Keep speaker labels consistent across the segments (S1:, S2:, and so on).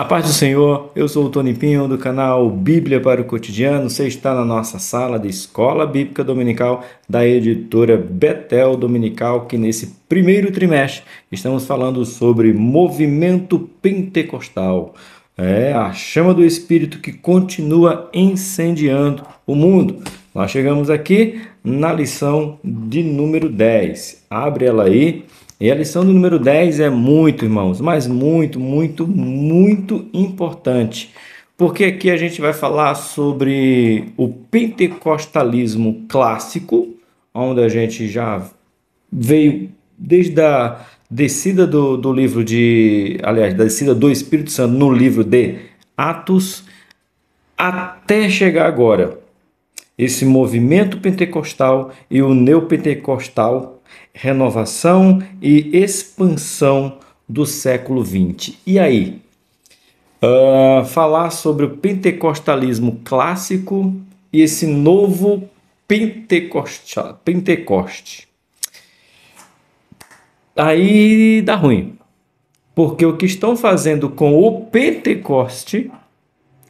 S1: A paz do Senhor, eu sou o Tony Pinho do canal Bíblia para o Cotidiano. Você está na nossa sala de Escola Bíblica Dominical da editora Betel Dominical, que nesse primeiro trimestre estamos falando sobre movimento pentecostal. É a chama do Espírito que continua incendiando o mundo. Nós chegamos aqui na lição de número 10. Abre ela aí. E a lição do número 10 é muito, irmãos, mas muito importante. Porque aqui a gente vai falar sobre o pentecostalismo clássico, onde a gente já veio desde a descida do livro da descida do Espírito Santo no livro de Atos, até chegar agora. Esse movimento pentecostal e o neopentecostal, renovação e expansão do século XX. E aí? Falar sobre o pentecostalismo clássico e esse novo Pentecoste. Aí dá ruim, porque o que estão fazendo com o Pentecoste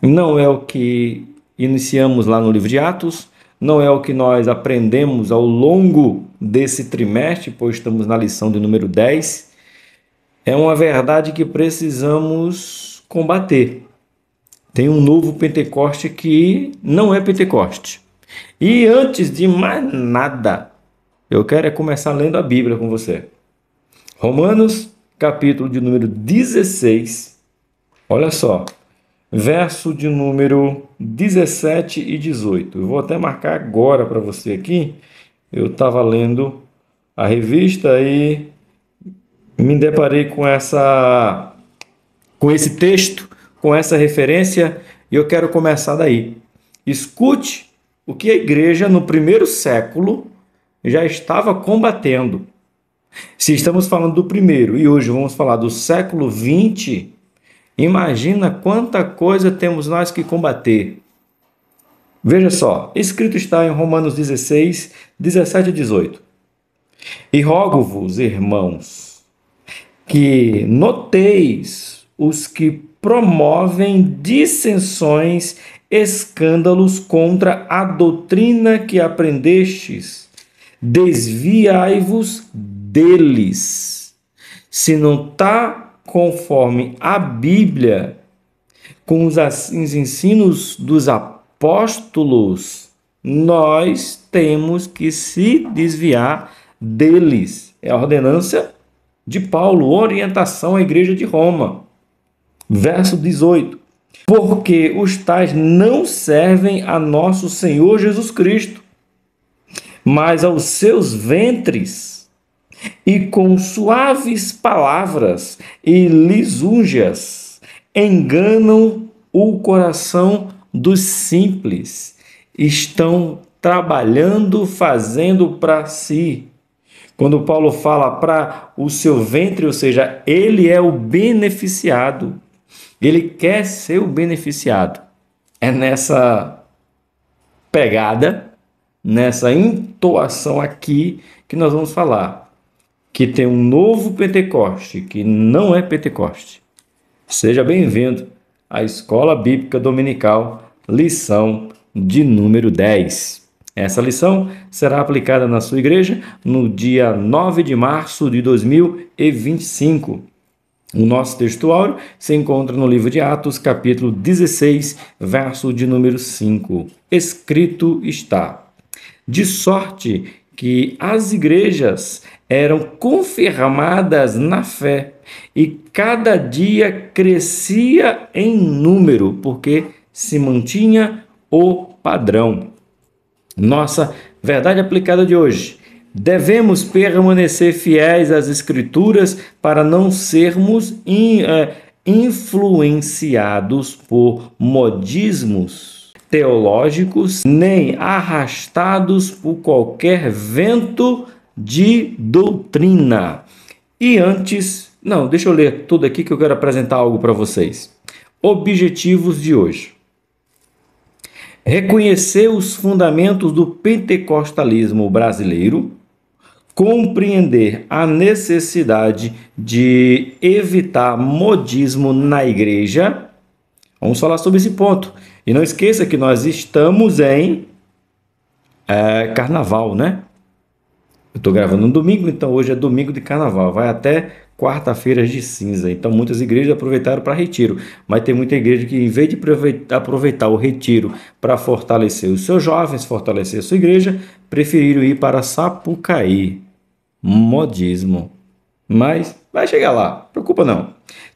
S1: não é o que iniciamos lá no livro de Atos, não é o que nós aprendemos ao longo desse trimestre, pois estamos na lição de número 10. É uma verdade que precisamos combater. Tem um novo Pentecoste que não é Pentecoste. E antes de mais nada, eu quero começar lendo a Bíblia com você. Romanos, capítulo de número 16. Olha só. Verso de número 17 e 18. Eu vou até marcar agora para você aqui. Eu estava lendo a revista e me deparei com esse texto, com essa referência, e eu quero começar daí. Escute o que a igreja no primeiro século já estava combatendo. Se estamos falando do primeiro e hoje vamos falar do século 20, imagina quanta coisa temos nós que combater. Veja só, escrito está em Romanos 16, 17 e 18. E rogo-vos, irmãos, que noteis os que promovem dissensões, escândalos contra a doutrina que aprendestes. Desviai-vos deles. Se não está conforme a Bíblia, com os ensinos dos apóstolos, nós temos que se desviar deles. É a ordenança de Paulo, orientação à igreja de Roma. Verso 18. Porque os tais não servem a nosso Senhor Jesus Cristo, mas aos seus ventres, e com suaves palavras e lisúrgias enganam o coração dos simples. Estão trabalhando, fazendo para si. Quando Paulo fala para o seu ventre, ou seja, ele é o beneficiado. Ele quer ser o beneficiado. É nessa pegada, nessa entoação aqui que nós vamos falar. Que tem um novo Pentecoste, que não é Pentecoste. Seja bem-vindo à Escola Bíblica Dominical, lição de número 10. Essa lição será aplicada na sua igreja no dia 9 de março de 2025. O nosso textuário se encontra no livro de Atos, capítulo 16, verso de número 5. Escrito está: de sorte que as igrejas eram confirmadas na fé e cada dia crescia em número, porque se mantinha o padrão. Nossa verdade aplicada de hoje: devemos permanecer fiéis às Escrituras para não sermos influenciados por modismos teológicos, nem arrastados por qualquer vento de doutrina. E antes, deixa eu ler tudo aqui que eu quero apresentar algo para vocês. Objetivos de hoje: reconhecer os fundamentos do pentecostalismo brasileiro, compreender a necessidade de evitar modismo na igreja. Vamos falar sobre esse ponto. E não esqueça que nós estamos em carnaval, né? Eu estou gravando no domingo, então hoje é domingo de carnaval. Vai até quarta-feira de cinza. Então muitas igrejas aproveitaram para retiro. Mas tem muita igreja que, em vez de aproveitar o retiro para fortalecer os seus jovens, fortalecer a sua igreja, preferiram ir para Sapucaí. Modismo. Mas vai chegar lá, preocupa não.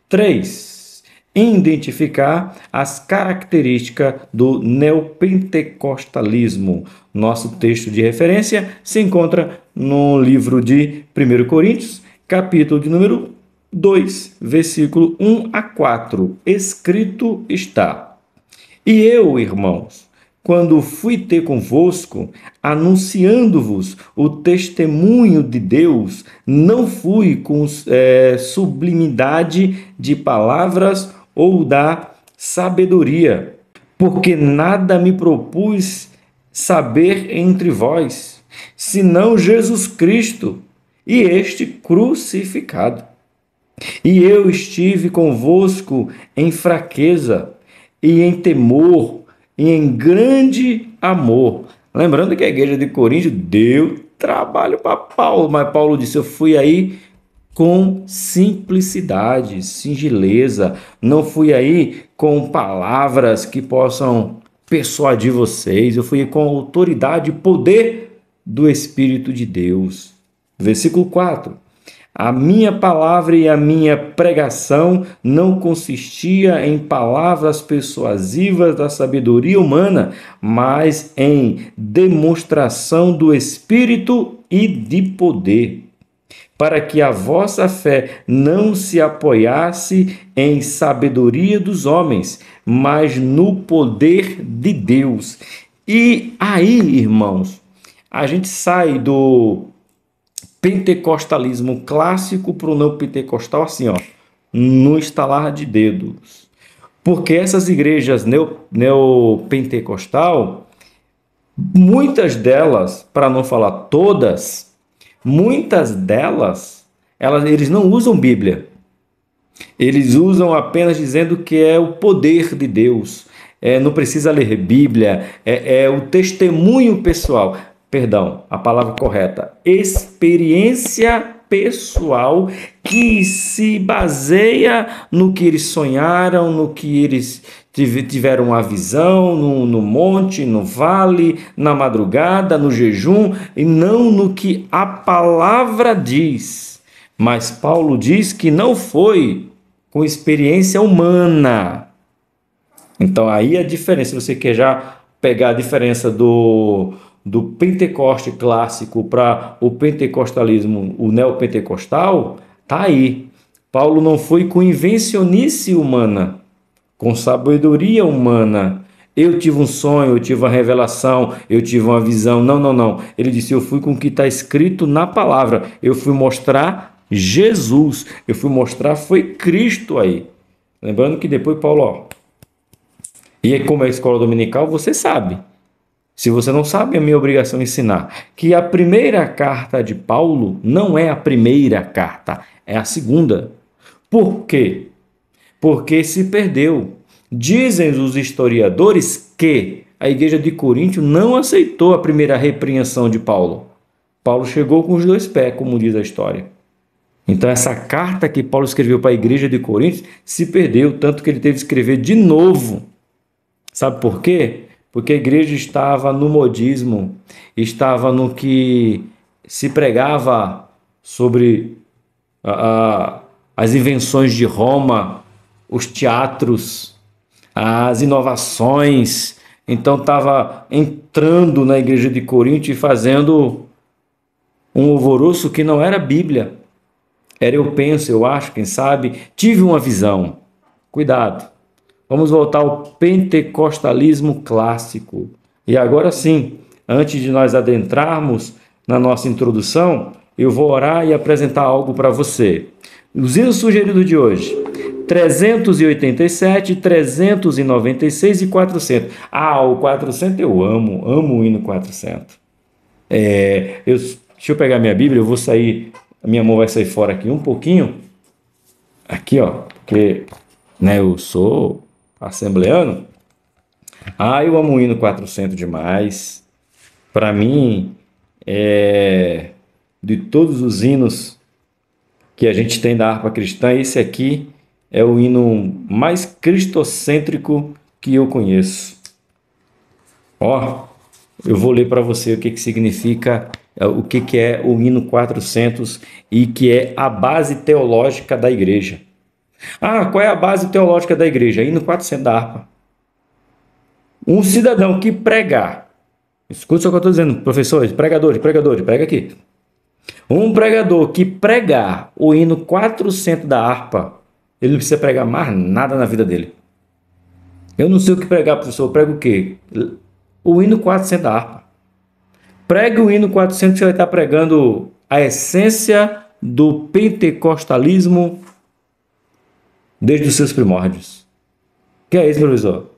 S1: 3. Identificar as características do neopentecostalismo. Nosso texto de referência se encontra no livro de 1 Coríntios, capítulo de número 2, versículo 1 a 4. Escrito está: E eu, irmãos, quando fui ter convosco, anunciando-vos o testemunho de Deus, não fui com sublimidade de palavras ou da sabedoria, porque nada me propus saber entre vós, senão Jesus Cristo e este crucificado. E eu estive convosco em fraqueza e em temor e em grande amor. Lembrando que a igreja de Corinto deu trabalho para Paulo, mas Paulo disse: eu fui aí com simplicidade, singeleza, não fui aí com palavras que possam persuadir vocês, eu fui com autoridade e poder do Espírito de Deus. Versículo 4. A minha palavra e a minha pregação não consistia em palavras persuasivas da sabedoria humana, mas em demonstração do Espírito e de poder, para que a vossa fé não se apoiasse em sabedoria dos homens, mas no poder de Deus. E aí, irmãos, a gente sai do pentecostalismo clássico para o neopentecostal assim, ó, no estalar de dedos. Porque essas igrejas neopentecostal, muitas delas, para não falar todas, muitas delas, eles não usam Bíblia. Eles usam apenas dizendo que é o poder de Deus. Não precisa ler Bíblia, é o testemunho pessoal. Perdão, a palavra correta, experiência pessoal que se baseia no que eles sonharam, no que eles tiveram uma visão no monte, no vale, na madrugada, no jejum, e não no que a palavra diz. Mas Paulo diz que não foi com experiência humana. Então aí a diferença, se você quer já pegar a diferença do Pentecoste clássico para o pentecostalismo, o neopentecostal, tá aí. Paulo não foi com invencionice humana, com sabedoria humana. Eu tive um sonho, eu tive uma revelação, eu tive uma visão. Não. Ele disse: eu fui com o que está escrito na palavra. Eu fui mostrar Jesus. Eu fui mostrar, foi Cristo aí. Lembrando que depois Paulo, ó, e como é a escola dominical, você sabe. Se você não sabe, é minha obrigação ensinar que a primeira carta de Paulo não é a primeira carta, é a segunda. Por quê? Porque se perdeu. Dizem os historiadores que a igreja de Corinto não aceitou a primeira repreensão de Paulo. Paulo chegou com os dois pés, como diz a história. Então essa carta que Paulo escreveu para a igreja de Corinto se perdeu, tanto que ele teve que escrever de novo. Sabe por quê? Porque a igreja estava no modismo, estava no que se pregava sobre as invenções de Roma, os teatros, as inovações. Então estava entrando na igreja de Corinto e fazendo um alvoroço que não era Bíblia. Era eu penso, eu acho, quem sabe, tive uma visão. Cuidado. Vamos voltar ao pentecostalismo clássico. E agora sim, antes de nós adentrarmos na nossa introdução, eu vou orar e apresentar algo para você. Os hinos sugeridos de hoje: 387, 396 e 400. O 400 eu amo o hino 400. Eu Deixa eu pegar minha Bíblia, eu vou sair, a minha mão vai sair fora aqui um pouquinho. Aqui, ó, porque, né, eu sou assembleano. Eu amo o hino 400 demais. Para mim, de todos os hinos que a gente tem da harpa cristã, esse aqui é o hino mais cristocêntrico que eu conheço. Ó, eu vou ler para você o que significa, o que é o hino 400 e que é a base teológica da igreja. Qual é a base teológica da igreja? Hino 400 da harpa. Um cidadão que pregar, escuta o que eu estou dizendo, professores, pregadores, prega aqui. Um pregador que pregar o hino 400 da harpa, ele não precisa pregar mais nada na vida dele. Eu não sei o que pregar, professor, eu prego o quê? O hino 400 da harpa. Pregue o hino 400 que você vai estar pregando a essência do pentecostalismo desde os seus primórdios. O que é isso, professor?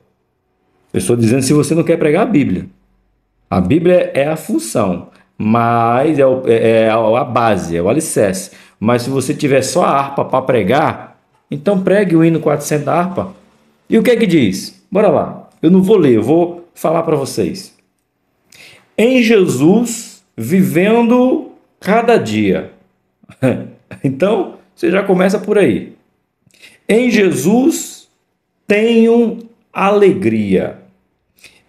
S1: Eu estou dizendo se você não quer pregar a Bíblia. A Bíblia é a função, mas é a base, é o alicerce. Mas se você tiver só a harpa para pregar, então pregue o hino 400 da harpa. E o que é que diz? Bora lá. Eu não vou ler, eu vou falar para vocês. Em Jesus, vivendo cada dia. Então, você já começa por aí. Em Jesus, tenho alegria.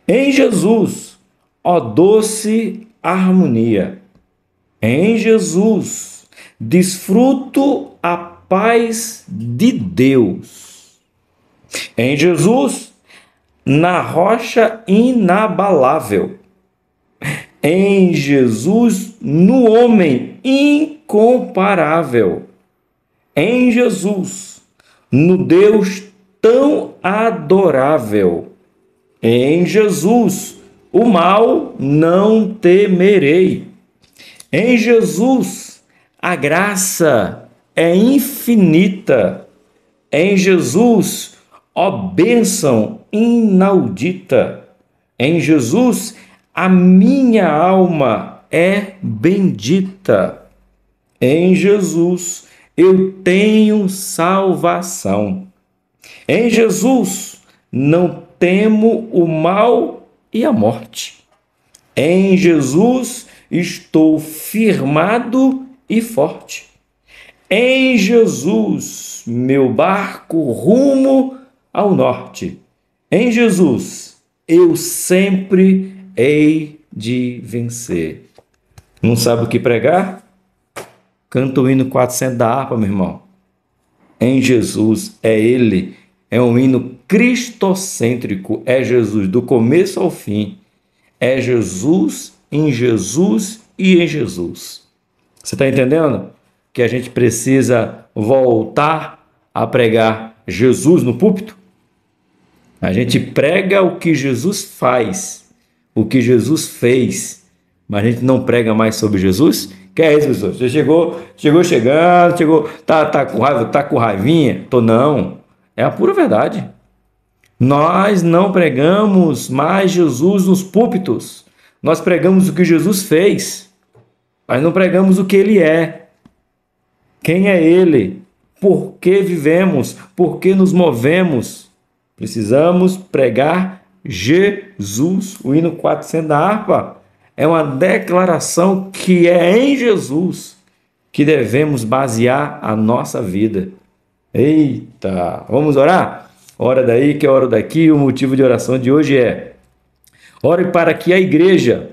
S1: Em Jesus, ó doce harmonia. Em Jesus, desfruto a paz de Deus. Em Jesus, na rocha inabalável. Em Jesus, no homem incomparável. Em Jesus, no Deus tão adorável. Em Jesus, o mal não temerei. Em Jesus, a graça é infinita. Em Jesus, ó bênção inaudita. Em Jesus, a minha alma é bendita. Em Jesus, eu tenho salvação. Em Jesus, não temo o mal e a morte. Em Jesus, estou firmado e forte. Em Jesus, meu barco rumo ao norte. Em Jesus, eu sempre hei de vencer. Não sabe o que pregar? Canta o hino 400 da harpa, meu irmão. Em Jesus, é Ele. É um hino cristocêntrico. É Jesus do começo ao fim. É Jesus, em Jesus e em Jesus. Você está entendendo? Que a gente precisa voltar a pregar Jesus no púlpito? A gente prega o que Jesus faz, o que Jesus fez, mas a gente não prega mais sobre Jesus? Que é isso, pessoal? Você chegou, tá com raiva, tá com raivinha? Tô não. É a pura verdade. Nós não pregamos mais Jesus nos púlpitos. Nós pregamos o que Jesus fez, mas não pregamos o que Ele é. Quem é Ele? Por que vivemos? Por que nos movemos? Precisamos pregar Jesus. O hino 400 da harpa é uma declaração que é em Jesus que devemos basear a nossa vida. Eita! Vamos orar? Ora daí que é hora daqui. O motivo de oração de hoje é: ore para que a igreja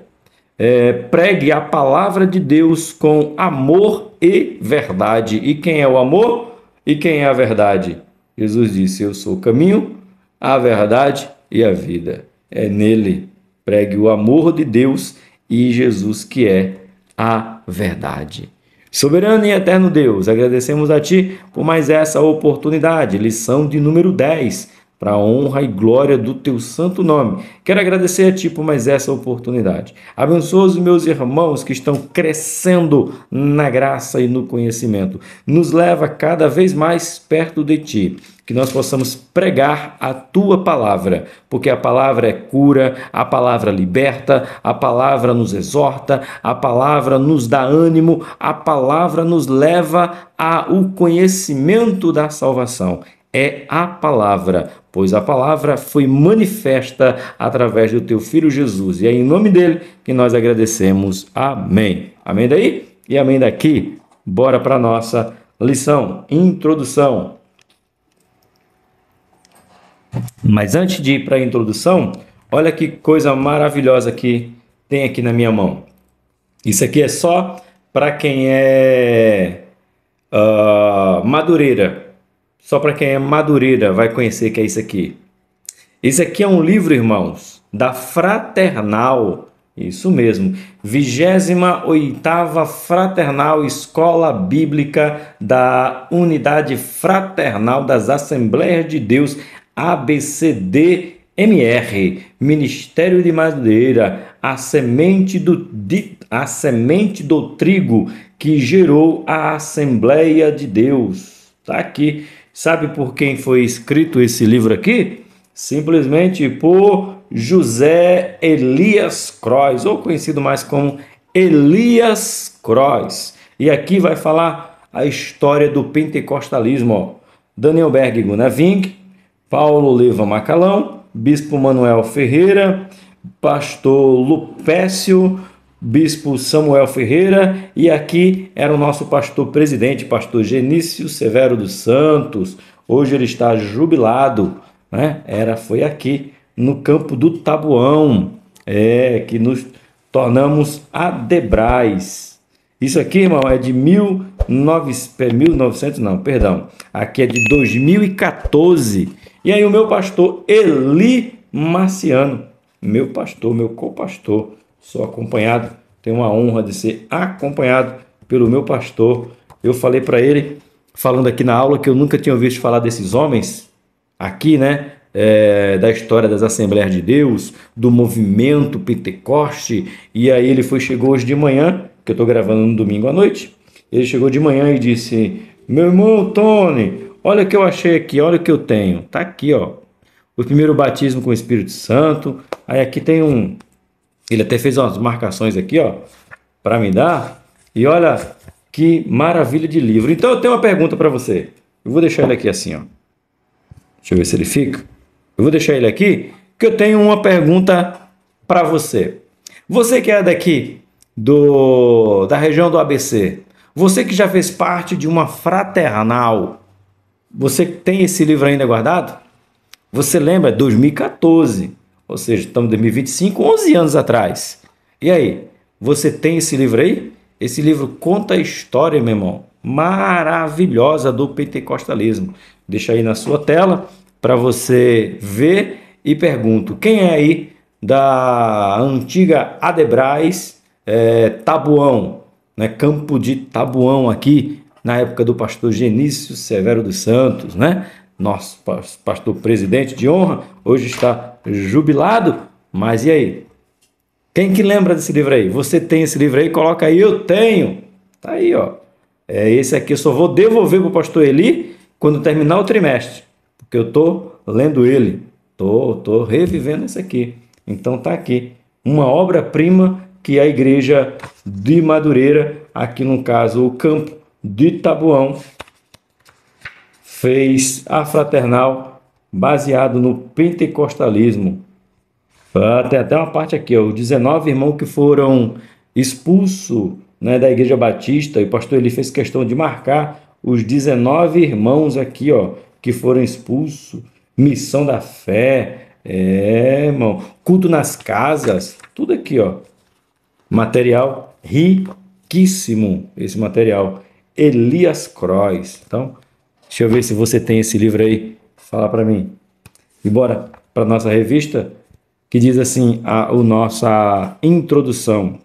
S1: pregue a palavra de Deus com amor e verdade. E quem é o amor? E quem é a verdade? Jesus disse: eu sou o caminho, a verdade e a vida. É nele. Pregue o amor de Deus e Jesus, que é a verdade. Soberano e eterno Deus, agradecemos a Ti por mais essa oportunidade. Lição de número 10, para a honra e glória do Teu santo nome. Quero agradecer a Ti por mais essa oportunidade. Abençoa os meus irmãos que estão crescendo na graça e no conhecimento. Nos leva cada vez mais perto de Ti. que nós possamos pregar a tua palavra, porque a palavra é cura, a palavra liberta, a palavra nos exorta, a palavra nos dá ânimo, a palavra nos leva ao conhecimento da salvação. É a palavra, pois a palavra foi manifesta através do teu Filho Jesus. E é em nome dele que nós agradecemos. Amém. Amém daí e amém daqui. Bora para a nossa lição, introdução. Mas antes de ir para a introdução, olha que coisa maravilhosa que tem aqui na minha mão. Isso aqui é só para quem é madureira. Só para quem é madureira vai conhecer que é isso aqui. Isso aqui é um livro, irmãos, da Fraternal. Isso mesmo, 28ª Fraternal Escola Bíblica da Unidade Fraternal das Assembleias de Deus, ABCD-MR, Ministério de Madureira, a semente do trigo que gerou a Assembleia de Deus. Está aqui. Sabe por quem foi escrito esse livro aqui? Simplesmente por José Elias Croix, ou conhecido mais como Elias Croix. E aqui vai falar a história do pentecostalismo. Ó. Daniel Berg Gunaving, Paulo Leva Macalão, Bispo Manuel Ferreira, Pastor Lupécio, Bispo Samuel Ferreira, e aqui era o nosso pastor presidente, Pastor Genício Severo dos Santos. Hoje ele está jubilado, né? Foi aqui no campo do Tabuão, que nos tornamos adebrais. Isso aqui, irmão, é de 1900, não, perdão, aqui é de 2014. E aí o meu pastor Eli Marciano, meu pastor, meu co-pastor, sou acompanhado, tenho uma honra de ser acompanhado pelo meu pastor. Eu falei para ele, falando aqui na aula, que eu nunca tinha ouvido falar desses homens aqui, né? Da história das Assembleias de Deus, do movimento Pentecoste. E aí ele chegou hoje de manhã, que eu estou gravando no domingo à noite. Ele chegou de manhã e disse: meu irmão Tony, olha o que eu achei aqui, olha o que eu tenho. Tá aqui, ó, o primeiro batismo com o Espírito Santo. Aí aqui tem ele até fez umas marcações aqui, ó, para me dar. E olha que maravilha de livro. Então eu tenho uma pergunta para você. Eu vou deixar ele aqui assim, ó. Deixa eu ver se ele fica. Eu vou deixar ele aqui, que eu tenho uma pergunta para você. Você que é daqui da região do ABC, você que já fez parte de uma fraternal, você tem esse livro ainda guardado? Você lembra? 2014, ou seja, estamos em 2025, 11 anos atrás. E aí, você tem esse livro aí? Esse livro conta a história, meu irmão, maravilhosa do pentecostalismo. Deixa aí na sua tela para você ver, e pergunto, quem é aí da antiga Adebrais, Tabuão, né? Campo de Tabuão aqui, na época do pastor Genício Severo dos Santos, né? Nosso pastor presidente de honra, hoje está jubilado, mas e aí? Quem que lembra desse livro aí? Você tem esse livro aí? Coloca aí, eu tenho. Tá aí, ó. Esse aqui eu só vou devolver para o pastor Eli quando terminar o trimestre, porque eu estou lendo ele, estou revivendo isso aqui. Então tá aqui, uma obra-prima que a igreja de Madureira, aqui no caso o campo de Tabuão, fez a fraternal baseado no pentecostalismo. Tem até uma parte aqui, ó, os 19 irmãos que foram expulsos, né, da igreja batista, e o pastor ele fez questão de marcar os 19 irmãos aqui, ó, que foram expulsos. Missão da fé, irmão, culto nas casas, tudo aqui, ó. Material riquíssimo, esse material. Elias Croix. Então, deixa eu ver se você tem esse livro aí. Fala para mim. E bora para nossa revista, que diz assim, a nossa introdução.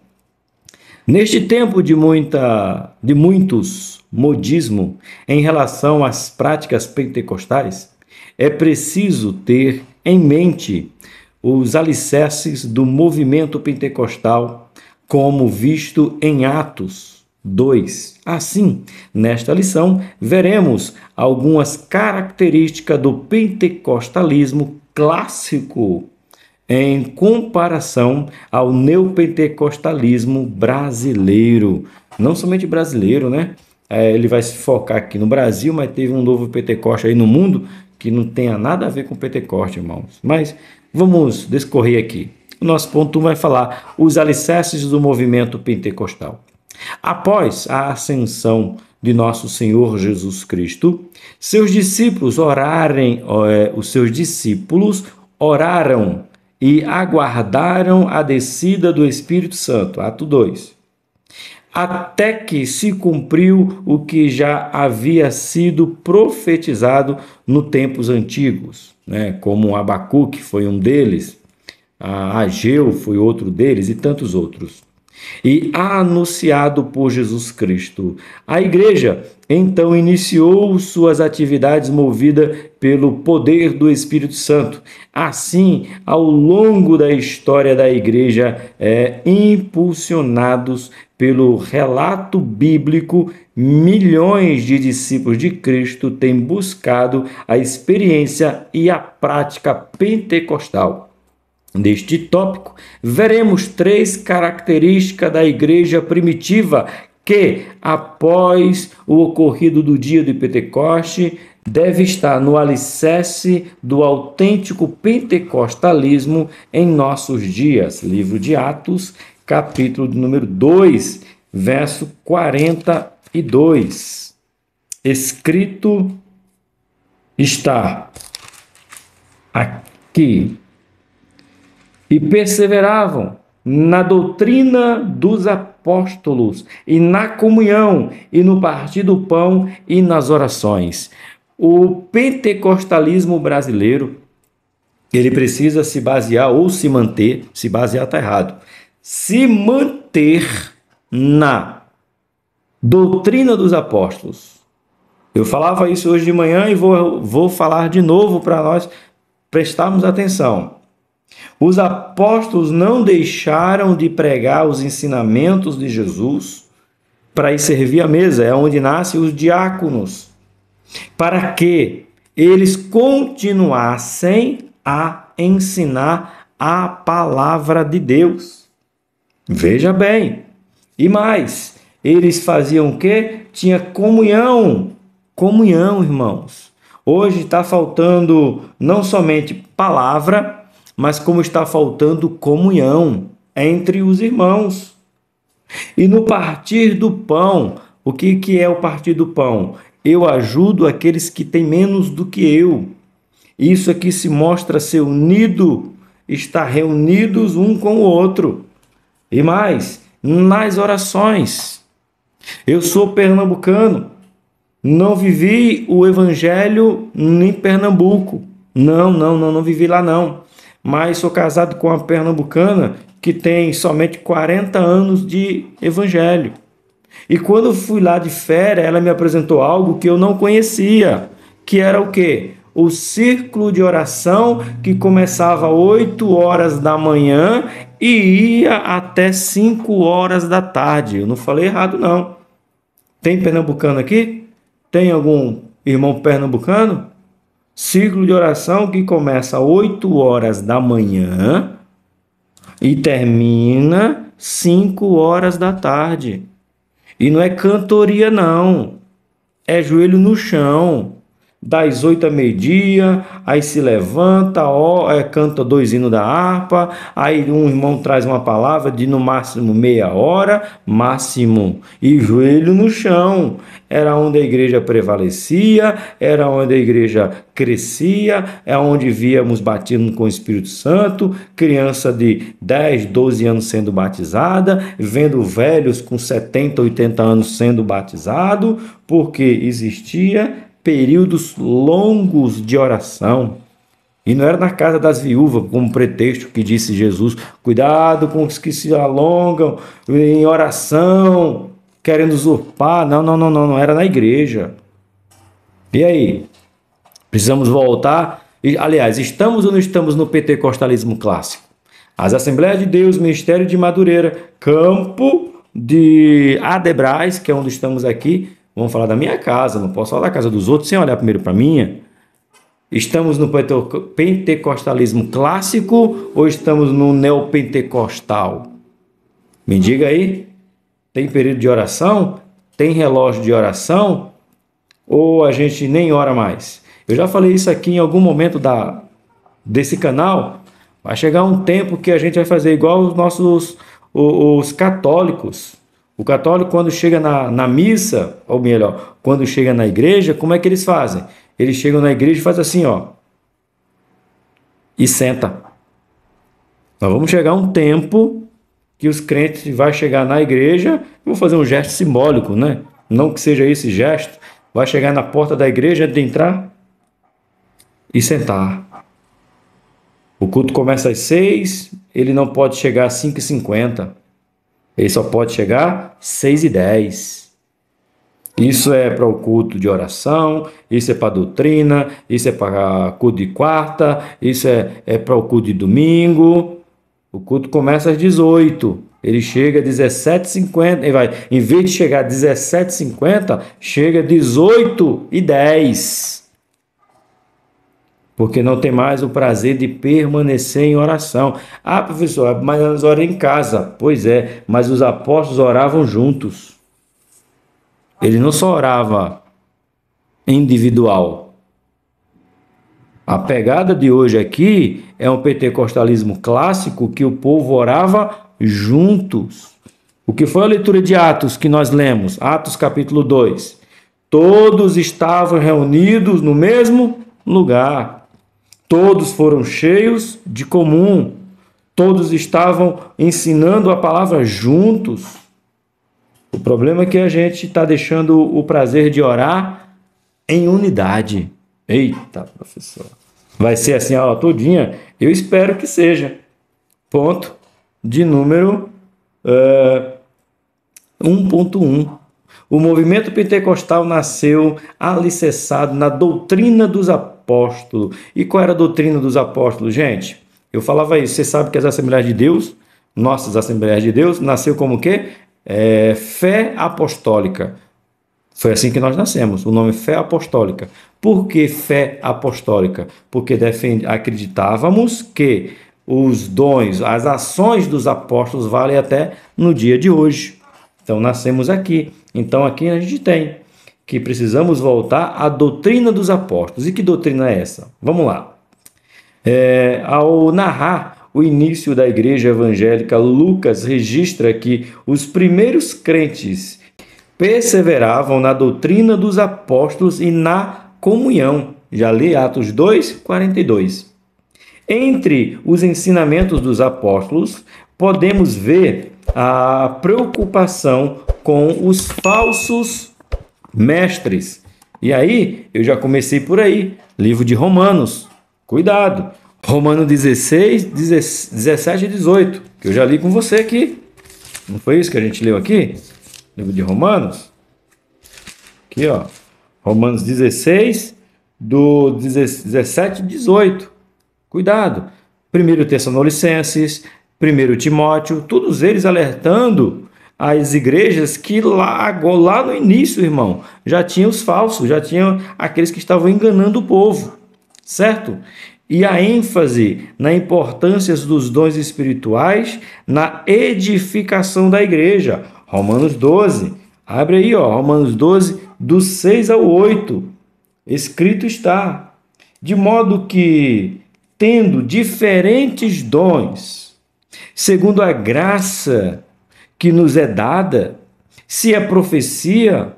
S1: Neste tempo de muitos modismo em relação às práticas pentecostais, é preciso ter em mente os alicerces do movimento pentecostal, como visto em Atos, 2. Assim, nesta lição, veremos algumas características do pentecostalismo clássico em comparação ao neopentecostalismo brasileiro. Não somente brasileiro, né? Ele vai se focar aqui no Brasil, mas teve um novo Pentecoste aí no mundo que não tenha nada a ver com Pentecoste, irmãos. Mas vamos discorrer aqui. O nosso ponto 1 vai falar os alicerces do movimento pentecostal. Após a ascensão de nosso Senhor Jesus Cristo, os seus discípulos oraram e aguardaram a descida do Espírito Santo. Ato 2. Até que se cumpriu o que já havia sido profetizado nos tempos antigos, né? Como Abacuque foi um deles, Ageu foi outro deles e tantos outros. E anunciado por Jesus Cristo. A igreja então iniciou suas atividades movida pelo poder do Espírito Santo. Assim, ao longo da história da igreja, impulsionados pelo relato bíblico, milhões de discípulos de Cristo têm buscado a experiência e a prática pentecostal. Neste tópico, veremos 3 características da igreja primitiva que, após o ocorrido do dia de Pentecoste, deve estar no alicerce do autêntico pentecostalismo em nossos dias. Livro de Atos, capítulo número 2, verso 42. Escrito está aqui: e perseveravam na doutrina dos apóstolos, e na comunhão, e no partir do pão, e nas orações. O pentecostalismo brasileiro, ele precisa se basear ou se manter, se basear está errado, se manter na doutrina dos apóstolos. Eu falava isso hoje de manhã e vou falar de novo para nós prestarmos atenção. Os apóstolos não deixaram de pregar os ensinamentos de Jesus para ir servir a mesa, é onde nascem os diáconos, para que eles continuassem a ensinar a palavra de Deus. Veja bem, e mais, eles faziam o quê? Tinha comunhão, irmãos. Hoje está faltando não somente palavra, mas como está faltando comunhão entre os irmãos. E no partir do pão, o que é o partir do pão? Eu ajudo aqueles que têm menos do que eu. Isso aqui se mostra ser unido, estar reunidos um com o outro. E mais, nas orações. Eu sou pernambucano, não vivi o evangelho em Pernambuco. Não vivi lá não. Mas sou casado com uma pernambucana que tem somente 40 anos de evangelho. E quando eu fui lá de férias, ela me apresentou algo que eu não conhecia, que era o quê? O círculo de oração que começava às 8 horas da manhã e ia até 5 horas da tarde. Eu não falei errado, não. Tem pernambucano aqui? Tem algum irmão pernambucano? Ciclo de oração que começa às 8 horas da manhã e termina 5 horas da tarde. E não é cantoria, não. É joelho no chão. Das 8 a meio-dia, aí se levanta, canta 2 hinos da harpa, aí um irmão traz uma palavra de no máximo meia hora, e joelho no chão. Era onde a igreja prevalecia, era onde a igreja crescia, é onde víamos batismo com o Espírito Santo, criança de 10, 12 anos sendo batizada, vendo velhos com 70, 80 anos sendo batizado, porque existia períodos longos de oração. E não era na casa das viúvas, como pretexto que disse Jesus, cuidado com os que se alongam em oração, querendo usurpar. Não, era na igreja. E aí? Precisamos voltar? Aliás, estamos ou não estamos no pentecostalismo clássico? As Assembleias de Deus, Ministério de Madureira, Campo de Adebrais, que é onde estamos aqui. Vamos falar da minha casa, não posso falar da casa dos outros sem olhar primeiro para a minha. Estamos no pentecostalismo clássico ou estamos no neopentecostal? Me diga aí. Tem período de oração? Tem relógio de oração? Ou a gente nem ora mais? Eu já falei isso aqui em algum momento desse canal. Vai chegar um tempo que a gente vai fazer igual os católicos. O católico, quando chega na missa, ou melhor, quando chega na igreja, como é que eles fazem? Eles chegam na igreja e fazem assim, ó, e senta. Nós vamos chegar um tempo que os crentes vão chegar na igreja, vou fazer um gesto simbólico, né? Não que seja esse gesto, vai chegar na porta da igreja antes de entrar e sentar. O culto começa às 6, ele não pode chegar às 5h50. Ele só pode chegar às 6h10. Isso é para o culto de oração, isso é para a doutrina, isso é para o culto de quarta, isso é para o culto de domingo. O culto começa às 18, ele chega às 17h50, em vez de chegar às 17h50, chega às 18h10. Porque não tem mais o prazer de permanecer em oração. Ah, professor, mas nós oramos em casa. Pois é, mas os apóstolos oravam juntos. Ele não só orava individual. A pegada de hoje aqui é um pentecostalismo clássico que o povo orava juntos. O que foi a leitura de Atos que nós lemos? Atos capítulo 2. Todos estavam reunidos no mesmo lugar. Todos foram cheios de comum. Todos estavam ensinando a palavra juntos. O problema é que a gente está deixando o prazer de orar em unidade. Eita, professor. Vai ser assim a aula todinha? Eu espero que seja. Ponto de número 1.1. O movimento pentecostal nasceu alicerçado na doutrina dos apóstolos. E qual era a doutrina dos apóstolos, gente? Eu falava isso. Você sabe que as Assembleias de Deus, nossas Assembleias de Deus, nasceu como o quê? Fé apostólica. Foi assim que nós nascemos, o nome fé apostólica. Por que fé apostólica? Porque acreditávamos que os dons, as ações dos apóstolos valem até no dia de hoje. Então nascemos aqui. Então aqui a gente tem que precisamos voltar à doutrina dos apóstolos. E que doutrina é essa? Vamos lá. Ao narrar o início da igreja evangélica, Lucas registra que os primeiros crentes perseveravam na doutrina dos apóstolos e na comunhão. Já li Atos 2:42. Entre os ensinamentos dos apóstolos, podemos ver a preocupação com os falsos mestres. E aí, eu já comecei por aí, livro de Romanos. Cuidado! Romanos 16, 17 e 18, que eu já li com você aqui. Não foi isso que a gente leu aqui? Livro de Romanos. Aqui, ó. Romanos 16, do 17 e 18. Cuidado. 1 Tessalonicenses, 1 Timóteo, todos eles alertando as igrejas que lá no início, irmão, já tinham os falsos, já tinham aqueles que estavam enganando o povo, certo? E a ênfase na importância dos dons espirituais na edificação da igreja. Romanos 12, abre aí, ó, Romanos 12, do 6 ao 8, escrito está, de modo que, tendo diferentes dons, segundo a graça que nos é dada, se é profecia,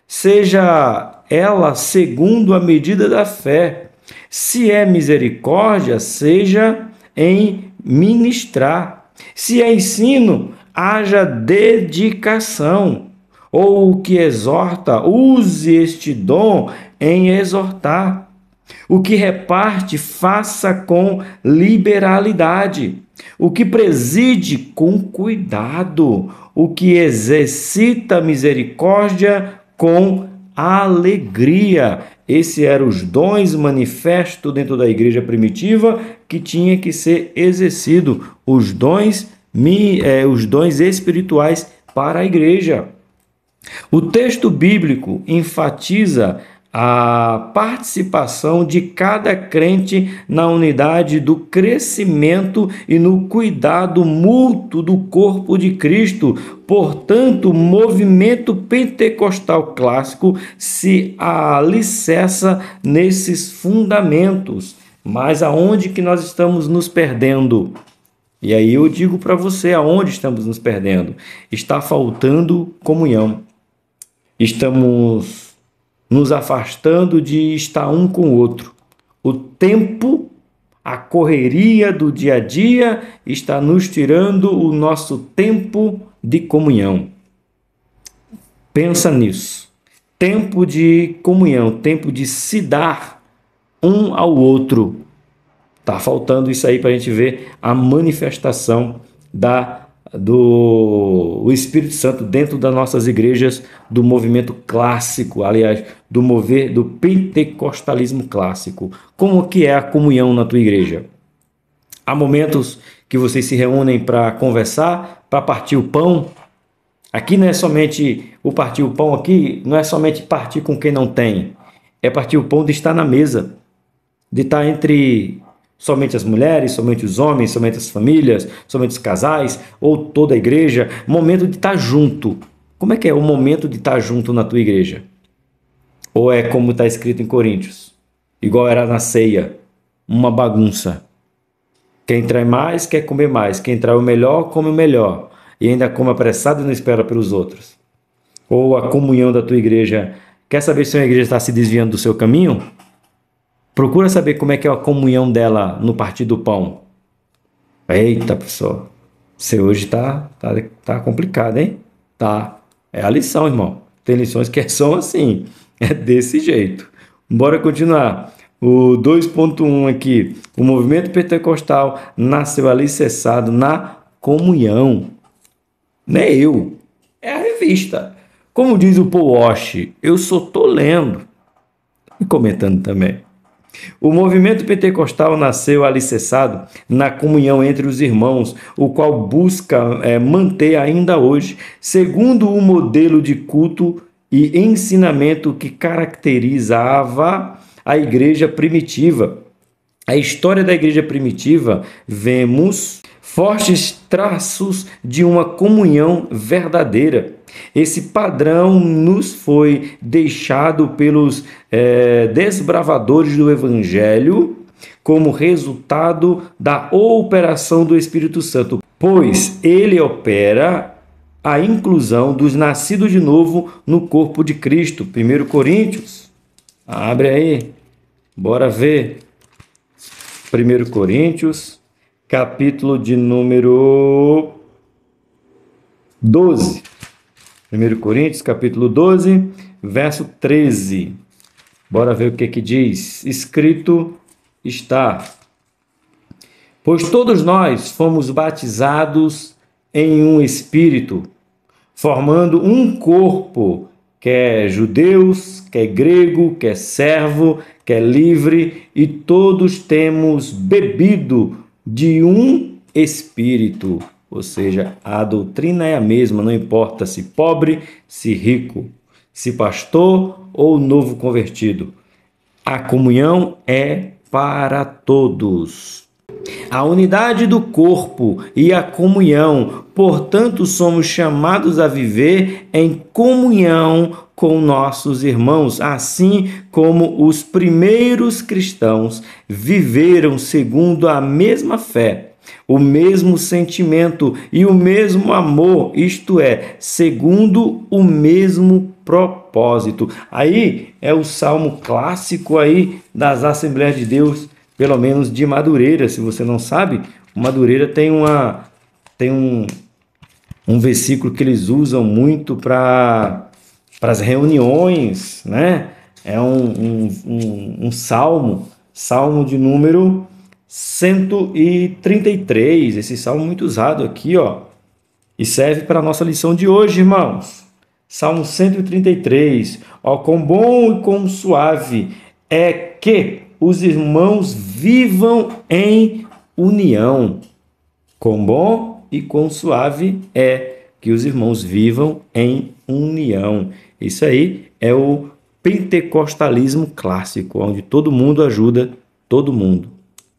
S1: seja ela segundo a medida da fé, se é misericórdia, seja em ministrar, se é ensino, haja dedicação, ou o que exorta, use este dom em exortar. O que reparte, faça com liberalidade. O que preside, com cuidado. O que exercita misericórdia, com alegria. Esses eram os dons manifestos dentro da igreja primitiva que tinha que ser exercido. Os dons espirituais para a igreja. O texto bíblico enfatiza a participação de cada crente na unidade do crescimento e no cuidado mútuo do corpo de Cristo. Portanto, o movimento pentecostal clássico se alicerça nesses fundamentos. Mas aonde que nós estamos nos perdendo? E aí eu digo para você aonde estamos nos perdendo. Está faltando comunhão. Estamos nos afastando de estar um com o outro. O tempo, a correria do dia a dia está nos tirando o nosso tempo de comunhão. Pensa nisso. Tempo de comunhão, tempo de se dar um ao outro. Está faltando isso aí para a gente ver a manifestação do Espírito Santo dentro das nossas igrejas do movimento clássico, aliás, do pentecostalismo clássico. Como que é a comunhão na tua igreja? Há momentos que vocês se reúnem para conversar, para partir o pão. Aqui não é somente o partir o pão, aqui não é somente partir com quem não tem, é partir o pão de estar na mesa, de estar entre somente as mulheres, somente os homens, somente as famílias, somente os casais, ou toda a igreja, momento de estar junto. Como é que é o momento de estar junto na tua igreja? Ou é como está escrito em Coríntios, igual era na ceia, uma bagunça. Quem trai mais, quer comer mais. Quem trai o melhor, come o melhor. E ainda come apressado e não espera pelos outros. Ou a comunhão da tua igreja, quer saber se a igreja está se desviando do seu caminho? Procura saber como é que é a comunhão dela no partir do pão. Eita, pessoal. Você hoje tá complicado, hein? Tá. É a lição, irmão. Tem lições que são assim. É desse jeito. Bora continuar. O 2.1 aqui. O movimento pentecostal nasceu alicerçado na comunhão. Não é eu. É a revista. Como diz o Paul Walsh, eu só tô lendo. E comentando também. O movimento pentecostal nasceu alicerçado na comunhão entre os irmãos, o qual busca manter ainda hoje, segundo o modelo de culto e ensinamento que caracterizava a igreja primitiva. A história da igreja primitiva, vemos fortes traços de uma comunhão verdadeira. Esse padrão nos foi deixado pelos desbravadores do Evangelho como resultado da operação do Espírito Santo, pois ele opera a inclusão dos nascidos de novo no corpo de Cristo. 1 Coríntios, abre aí, bora ver. 1 Coríntios, capítulo de número 12. 1 Coríntios, capítulo 12, verso 13. Bora ver o que diz. Escrito está: pois todos nós fomos batizados em um espírito, formando um corpo, quer judeus, quer grego, quer servo, quer livre, e todos temos bebido de um espírito. Ou seja, a doutrina é a mesma, não importa se pobre, se rico, se pastor ou novo convertido. A comunhão é para todos. A unidade do corpo e a comunhão, portanto, somos chamados a viver em comunhão com nossos irmãos, assim como os primeiros cristãos viveram segundo a mesma fé, o mesmo sentimento e o mesmo amor, isto é, segundo o mesmo propósito. Aí é o salmo clássico aí das Assembleias de Deus, pelo menos de Madureira. Se você não sabe, Madureira tem um versículo que eles usam muito para as reuniões, né? É um salmo de número 133, esse salmo muito usado aqui, ó, e serve para a nossa lição de hoje, irmãos. Salmo 133, ó, quão bom e quão suave é que os irmãos vivam em união. Quão bom e quão suave é que os irmãos vivam em união. Isso aí é o pentecostalismo clássico, onde todo mundo ajuda todo mundo.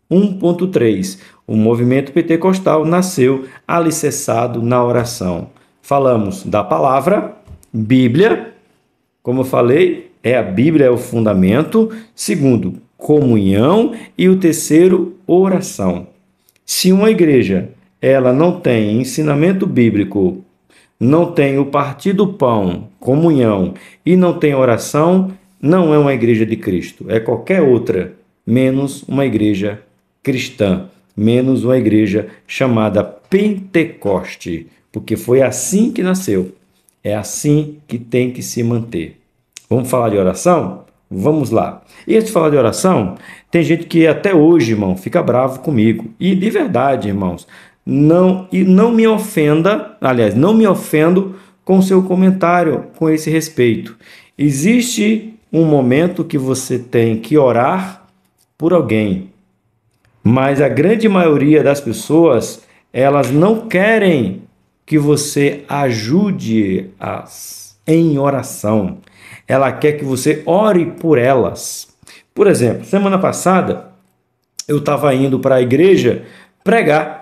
S1: 1.3. O movimento pentecostal nasceu alicerçado na oração. Falamos da palavra, Bíblia, como eu falei, a Bíblia é o fundamento. Segundo, comunhão. E o terceiro, oração. Se uma igreja ela não tem ensinamento bíblico, não tem o partir do pão, comunhão, e não tem oração, não é uma igreja de Cristo. É qualquer outra, menos uma igreja cristã, menos uma igreja chamada Pentecoste, porque foi assim que nasceu. É assim que tem que se manter. Vamos falar de oração? Vamos lá. E antes de falar de oração, tem gente que até hoje, irmão, fica bravo comigo. E de verdade, irmãos, não me ofenda, aliás, não me ofendo com seu comentário com esse respeito. Existe um momento que você tem que orar por alguém, mas a grande maioria das pessoas, elas não querem que você ajude-as em oração. Ela quer que você ore por elas. Por exemplo, semana passada, eu estava indo para a igreja pregar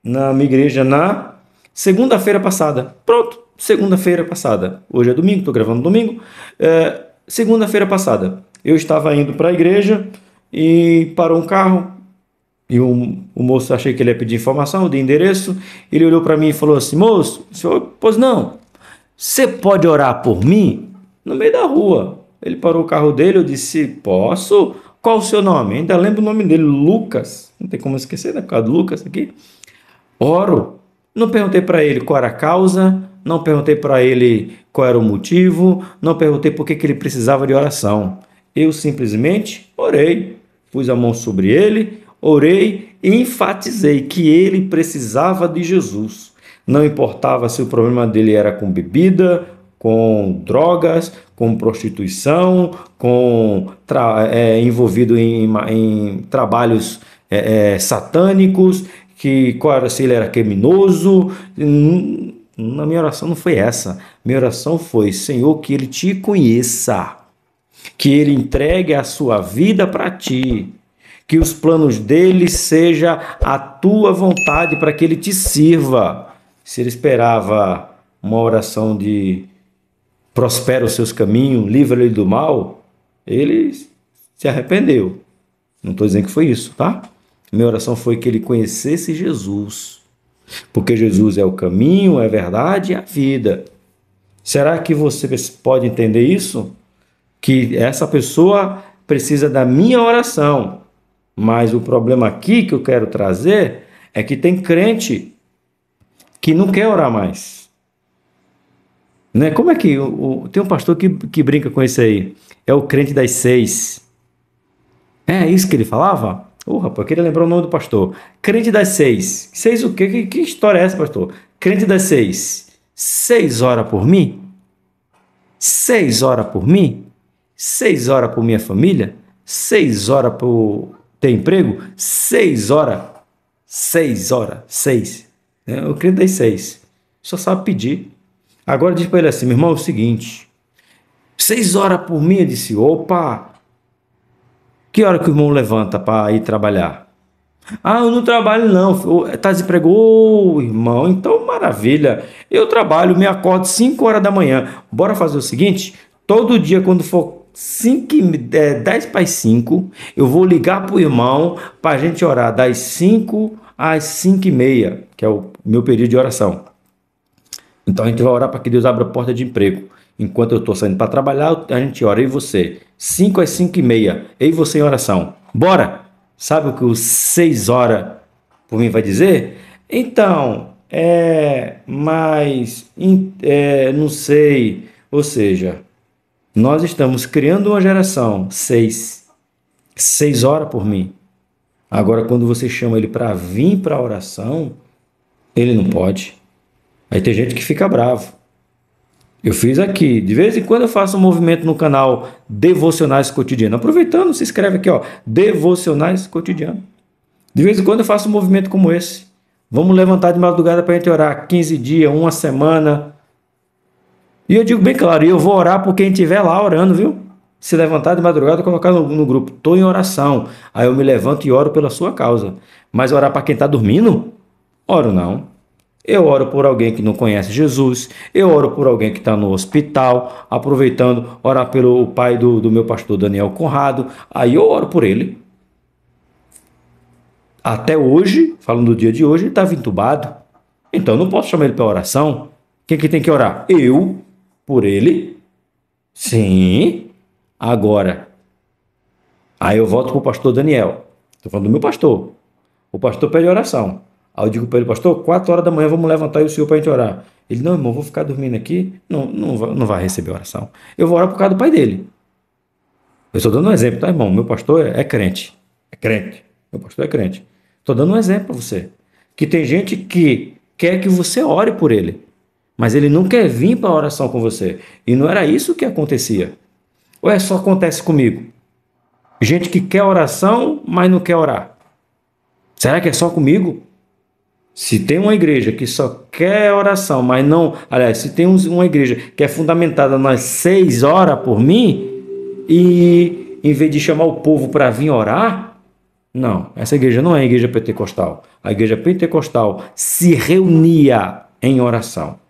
S1: na minha igreja na segunda-feira passada. Pronto, segunda-feira passada. Hoje é domingo, estou gravando domingo. Segunda-feira passada, eu estava indo para a igreja e parou um carro. E o moço, achei que ele ia pedir informação, eu dei endereço. Ele olhou para mim e falou assim: moço, o senhor, pois não, você pode orar por mim? No meio da rua. Ele parou o carro dele, eu disse: posso? Qual o seu nome? Ainda lembro o nome dele, Lucas. Não tem como esquecer, né? Por causa do Lucas aqui. Oro. Não perguntei para ele qual era a causa, não perguntei para ele qual era o motivo, não perguntei por que ele precisava de oração. Eu simplesmente orei, pus a mão sobre ele, orei e enfatizei que ele precisava de Jesus. Não importava se o problema dele era com bebida, com drogas, com prostituição, envolvido em trabalhos satânicos, se ele era criminoso. Na minha oração não foi essa. Minha oração foi: Senhor, que ele te conheça, que ele entregue a sua vida para ti, que os planos dele seja a tua vontade para que ele te sirva. Se ele esperava uma oração de prospera os seus caminhos, livra ele do mal, ele se arrependeu. Não estou dizendo que foi isso, tá? Minha oração foi que ele conhecesse Jesus, porque Jesus é o caminho, é a verdade e a vida. Será que você pode entender isso? Que essa pessoa precisa da minha oração, mas o problema aqui que eu quero trazer é que tem crente que não quer orar mais. Né? Como é que tem um pastor que brinca com isso aí? É o crente das 6. É isso que ele falava? Rapaz, eu queria lembrar o nome do pastor. Crente das 6. 6 o quê? Que história é essa, pastor? Crente das 6. 6 horas por mim? 6 horas por mim? 6 horas por minha família? 6 horas por ter emprego? 6 horas? 6 horas? 6. O crente das 6. Só sabe pedir. Agora diz para ele assim: meu irmão, é o seguinte, 6 horas por mim. Eu disse: opa, que hora que o irmão levanta para ir trabalhar? Eu não trabalho não, está desempregado. Irmão, então maravilha, eu trabalho, me acordo 5 horas da manhã. Bora fazer o seguinte, todo dia quando for 10 para as 5, eu vou ligar para o irmão para a gente orar das 5 às 5:30, que é o meu período de oração. Então a gente vai orar para que Deus abra a porta de emprego. Enquanto eu estou saindo para trabalhar, a gente ora. E você? 5 às 5:30. E você em oração. Bora! Sabe o que os 6 horas por mim vai dizer? Então, não sei. Ou seja, nós estamos criando uma geração 6 horas por mim. Agora, quando você chama ele para vir para a oração, ele não pode. Aí tem gente que fica bravo. Eu fiz aqui, de vez em quando eu faço um movimento no canal Devocionais Cotidiano. Aproveitando, se inscreve aqui, ó, Devocionais Cotidiano. De vez em quando eu faço um movimento como esse. Vamos levantar de madrugada para a gente orar 15 dias, uma semana. E eu digo bem claro, eu vou orar por quem estiver lá orando, viu? Se levantar de madrugada, colocar no grupo, estou em oração. Aí eu me levanto e oro pela sua causa. Mas orar para quem está dormindo? Oro não. Eu oro por alguém que não conhece Jesus. Eu oro por alguém que está no hospital. Aproveitando, orar pelo pai do meu pastor Daniel Conrado. Aí eu oro por ele. Até hoje, falando do dia de hoje, ele estava entubado. Então eu não posso chamar ele para oração. Quem que tem que orar? Eu, por ele. Sim. Agora. Aí eu volto para o pastor Daniel. Estou falando do meu pastor. O pastor pede oração. Aí eu digo para ele, pastor, 4 horas da manhã vamos levantar e o senhor para a gente orar. Ele, não, irmão, vou ficar dormindo aqui. Não vai receber oração. Eu vou orar por causa do pai dele. Eu estou dando um exemplo, tá, irmão? Meu pastor é crente. É crente. Meu pastor é crente. Estou dando um exemplo para você. Que tem gente que quer que você ore por ele. Mas ele não quer vir para a oração com você. E não era isso que acontecia. Ou é só acontece comigo? Gente que quer oração, mas não quer orar. Será que é só comigo? Se tem uma igreja que só quer oração, mas não... Aliás, se tem uma igreja que é fundamentada nas 6 horas por mim, e em vez de chamar o povo para vir orar, não, essa igreja não é a igreja pentecostal. A igreja pentecostal se reunia em oração.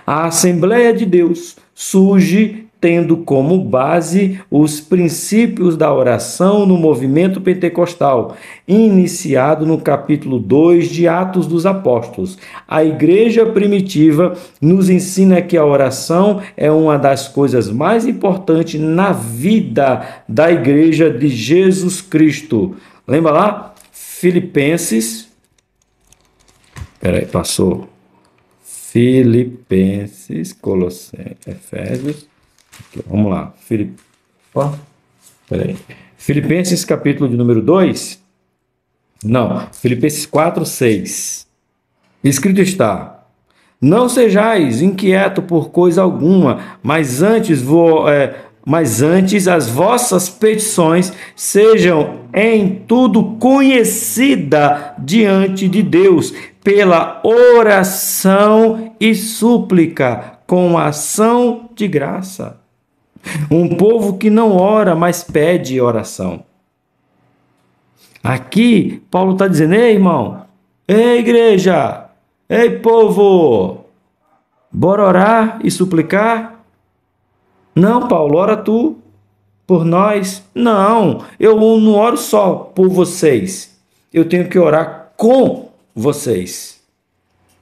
S1: A Assembleia de Deus surge tendo como base os princípios da oração no movimento pentecostal, iniciado no capítulo 2 de Atos dos Apóstolos. A igreja primitiva nos ensina que a oração é uma das coisas mais importantes na vida da igreja de Jesus Cristo. Lembra lá? Filipenses. Peraí, passou. Filipenses, Colossenses, Efésios. Aqui, vamos lá. Filipenses, capítulo de número 2. Não, Filipenses 4, 6. Escrito está: não sejais inquietos por coisa alguma, mas antes as vossas petições sejam em tudo conhecida diante de Deus, pela oração e súplica, com ação de graça. Um povo que não ora, mas pede oração. Aqui, Paulo está dizendo, ei, irmão, ei, igreja, ei, povo, bora orar e suplicar? Não, Paulo, ora tu por nós. Não, eu não oro só por vocês. Eu tenho que orar com vocês.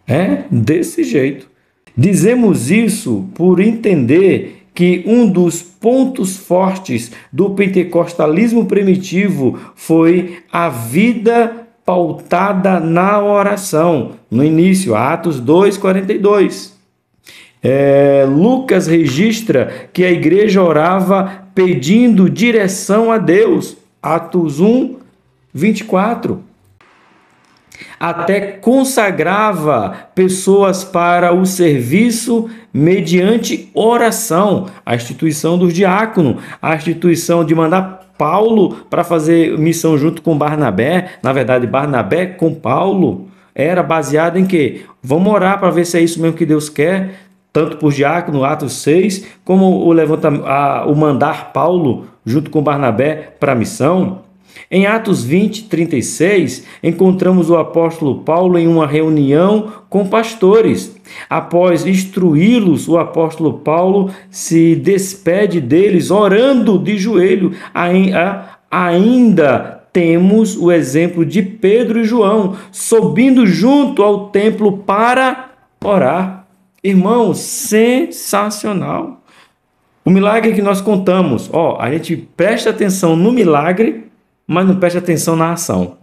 S1: É desse jeito. Dizemos isso por entender que um dos pontos fortes do pentecostalismo primitivo foi a vida pautada na oração. No início, Atos 2:42. Lucas registra que a igreja orava pedindo direção a Deus. Atos 1:24. Até consagrava pessoas para o serviço mediante oração, a instituição dos diáconos, a instituição de mandar Paulo para fazer missão junto com Barnabé. Na verdade, Barnabé com Paulo era baseado em quê? Vamos orar para ver se é isso mesmo que Deus quer, tanto por diácono, Atos 6, como o mandar Paulo junto com Barnabé para a missão. Em Atos 20:36, encontramos o apóstolo Paulo em uma reunião com pastores. Após instruí-los, o apóstolo Paulo se despede deles orando de joelho. Ainda temos o exemplo de Pedro e João subindo junto ao templo para orar. Irmão, sensacional. O milagre que nós contamos, a gente presta atenção no milagre, mas não preste atenção na ação.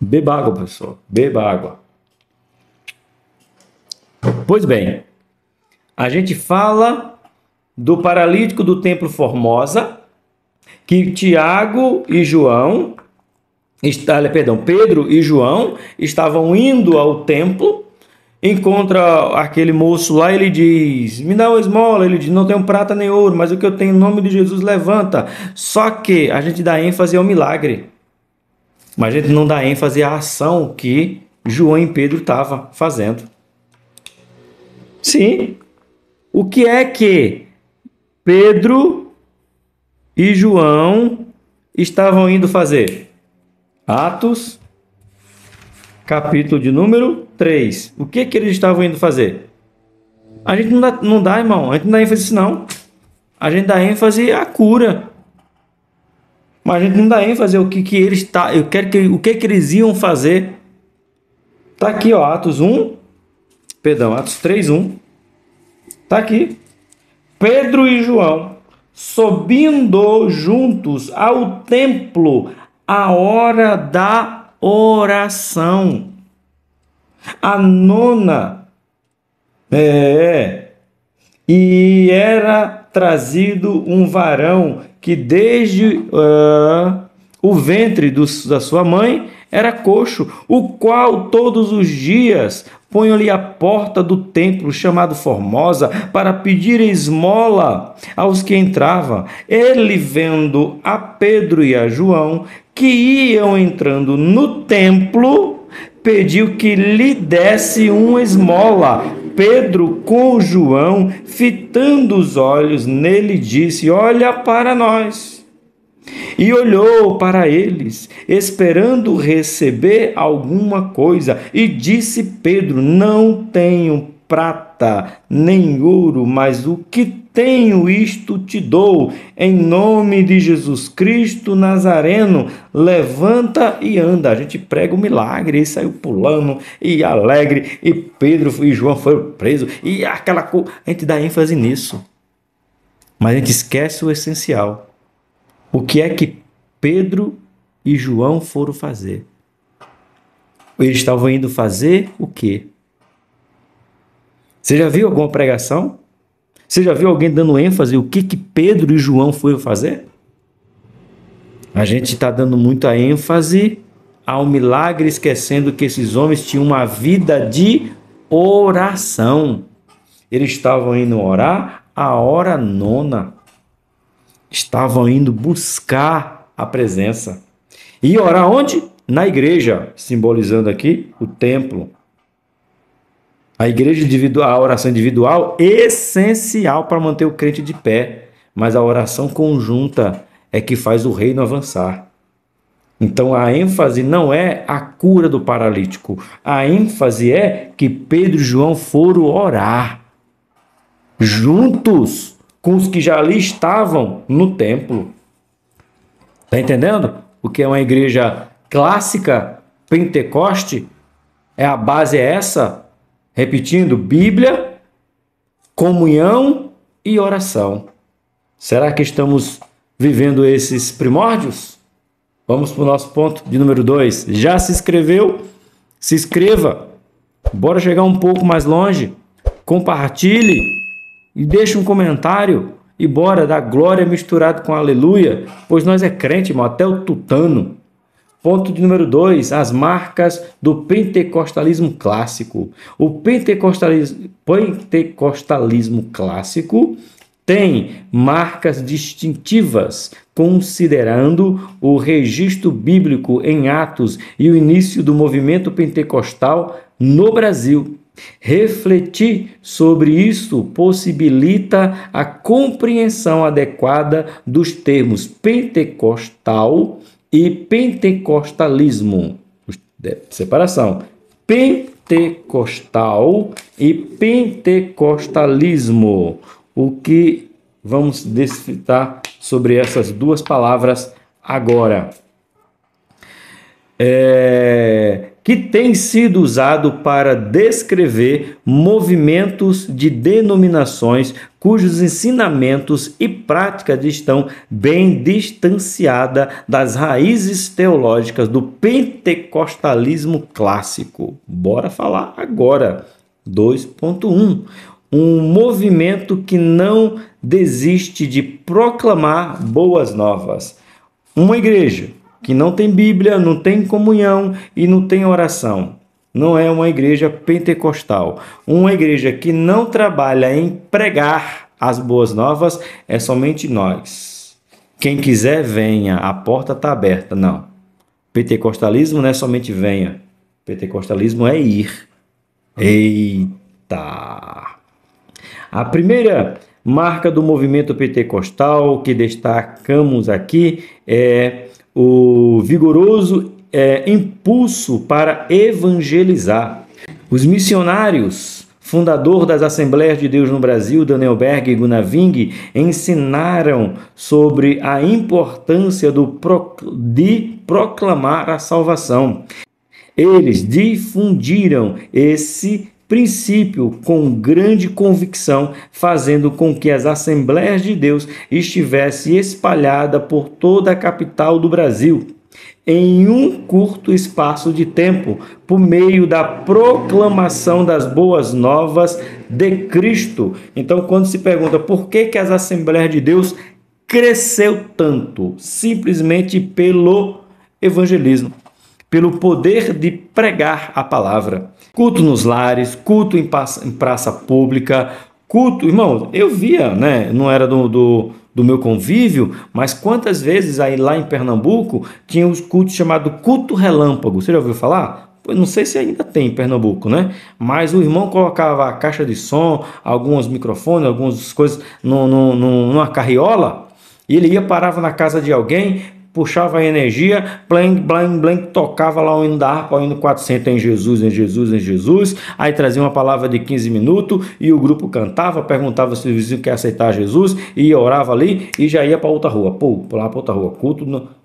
S1: Beba água, pessoal. Beba água. Pois bem, a gente fala do paralítico do Templo Formosa, que Pedro e João estavam indo ao templo, encontra aquele moço lá, ele diz, me dá uma esmola, ele diz, não tenho prata nem ouro, mas o que eu tenho em nome de Jesus levanta. Só que a gente dá ênfase ao milagre, mas a gente não dá ênfase à ação que João e Pedro estavam fazendo. Sim. O que é que Pedro e João estavam indo fazer? Atos, capítulo de número 3. O que eles estavam indo fazer? A gente não dá, irmão. A gente não dá ênfase não. A gente dá ênfase à cura. Mas a gente não dá ênfase ao que eles o que eles iam fazer. Tá aqui, ó, Atos 3:1. Tá aqui. Pedro e João, subindo juntos ao templo à hora da oração. A nona. E era trazido um varão que desde o ventre da sua mãe era coxo, o qual todos os dias punham-lhe à porta do templo chamado Formosa para pedir esmola aos que entravam. Ele, vendo a Pedro e a João que iam entrando no templo, pediu que lhe desse uma esmola. Pedro, com João, fitando os olhos nele, disse: olha para nós. E olhou para eles, esperando receber alguma coisa. E disse Pedro: não tenho prata nem ouro, mas o que tenho isto te dou. Em nome de Jesus Cristo Nazareno, levanta e anda. A gente prega o milagre, e saiu pulando e alegre, e Pedro e João foram presos, e aquela coisa. A gente dá ênfase nisso, mas a gente esquece o essencial. O que é que Pedro e João foram fazer? Eles estavam indo fazer o quê? Você já viu alguma pregação? Você já viu alguém dando ênfase o que Pedro e João foram fazer? A gente está dando muita ênfase ao milagre, esquecendo que esses homens tinham uma vida de oração. Eles estavam indo orar a hora nona. Estavam indo buscar a presença. E orar onde? Na igreja, simbolizando aqui o templo. A igreja individual, a oração individual, essencial para manter o crente de pé. Mas a oração conjunta é que faz o reino avançar. Então a ênfase não é a cura do paralítico. A ênfase é que Pedro e João foram orar juntos com os que já ali estavam no templo. Está entendendo? O que é uma igreja clássica, Pentecoste, a base é essa. Repetindo, Bíblia, comunhão e oração. Será que estamos vivendo esses primórdios? Vamos para o nosso ponto de número 2. Já se inscreveu? Se inscreva. Bora chegar um pouco mais longe. Compartilhe e deixe um comentário. E bora dar glória misturado com aleluia, pois nós é crente, irmão, até o tutano. Ponto de número 2, as marcas do pentecostalismo clássico. O pentecostalismo clássico tem marcas distintivas, considerando o registro bíblico em Atos e o início do movimento pentecostal no Brasil. Refletir sobre isso possibilita a compreensão adequada dos termos pentecostal e pentecostalismo. Separação. Pentecostal e pentecostalismo. O que vamos desfrutar sobre essas duas palavras agora? Que tem sido usado para descrever movimentos de denominações cujos ensinamentos e práticas estão bem distanciadas das raízes teológicas do pentecostalismo clássico. Bora falar agora. 2.1. Um movimento que não desiste de proclamar boas novas. Uma igreja que não tem Bíblia, não tem comunhão e não tem oração. Não é uma igreja pentecostal. Uma igreja que não trabalha em pregar as boas novas é somente nós. Quem quiser, venha. A porta está aberta. Não. Pentecostalismo não é somente venha. Pentecostalismo é ir. Eita! A primeira marca do movimento pentecostal que destacamos aqui é o vigoroso impulso para evangelizar. Os missionários, fundador das Assembleias de Deus no Brasil, Daniel Berg e Gunnar Wing, ensinaram sobre a importância de proclamar a salvação. Eles difundiram esse princípio com grande convicção, fazendo com que as Assembleias de Deus estivessem espalhadas por toda a capital do Brasil, em um curto espaço de tempo, por meio da proclamação das boas novas de Cristo. Então, quando se pergunta por que as Assembleias de Deus cresceu tanto, simplesmente pelo evangelismo, pelo poder de pregar a palavra. Culto nos lares, culto em praça pública, culto... Irmão, eu via, né? Não era do meu convívio, mas quantas vezes aí lá em Pernambuco tinha os cultos chamados culto relâmpago. Você já ouviu falar? Eu não sei se ainda tem em Pernambuco, né? Mas o irmão colocava a caixa de som, alguns microfones, algumas coisas numa carriola, e ele ia, parava na casa de alguém, puxava a energia, blang, blang, blang, tocava lá o hino da harpa, o hino 400 em Jesus, em Jesus, em Jesus, aí trazia uma palavra de 15 minutos e o grupo cantava, perguntava se o vizinho quer aceitar Jesus e orava ali e já ia para outra rua, lá para outra rua,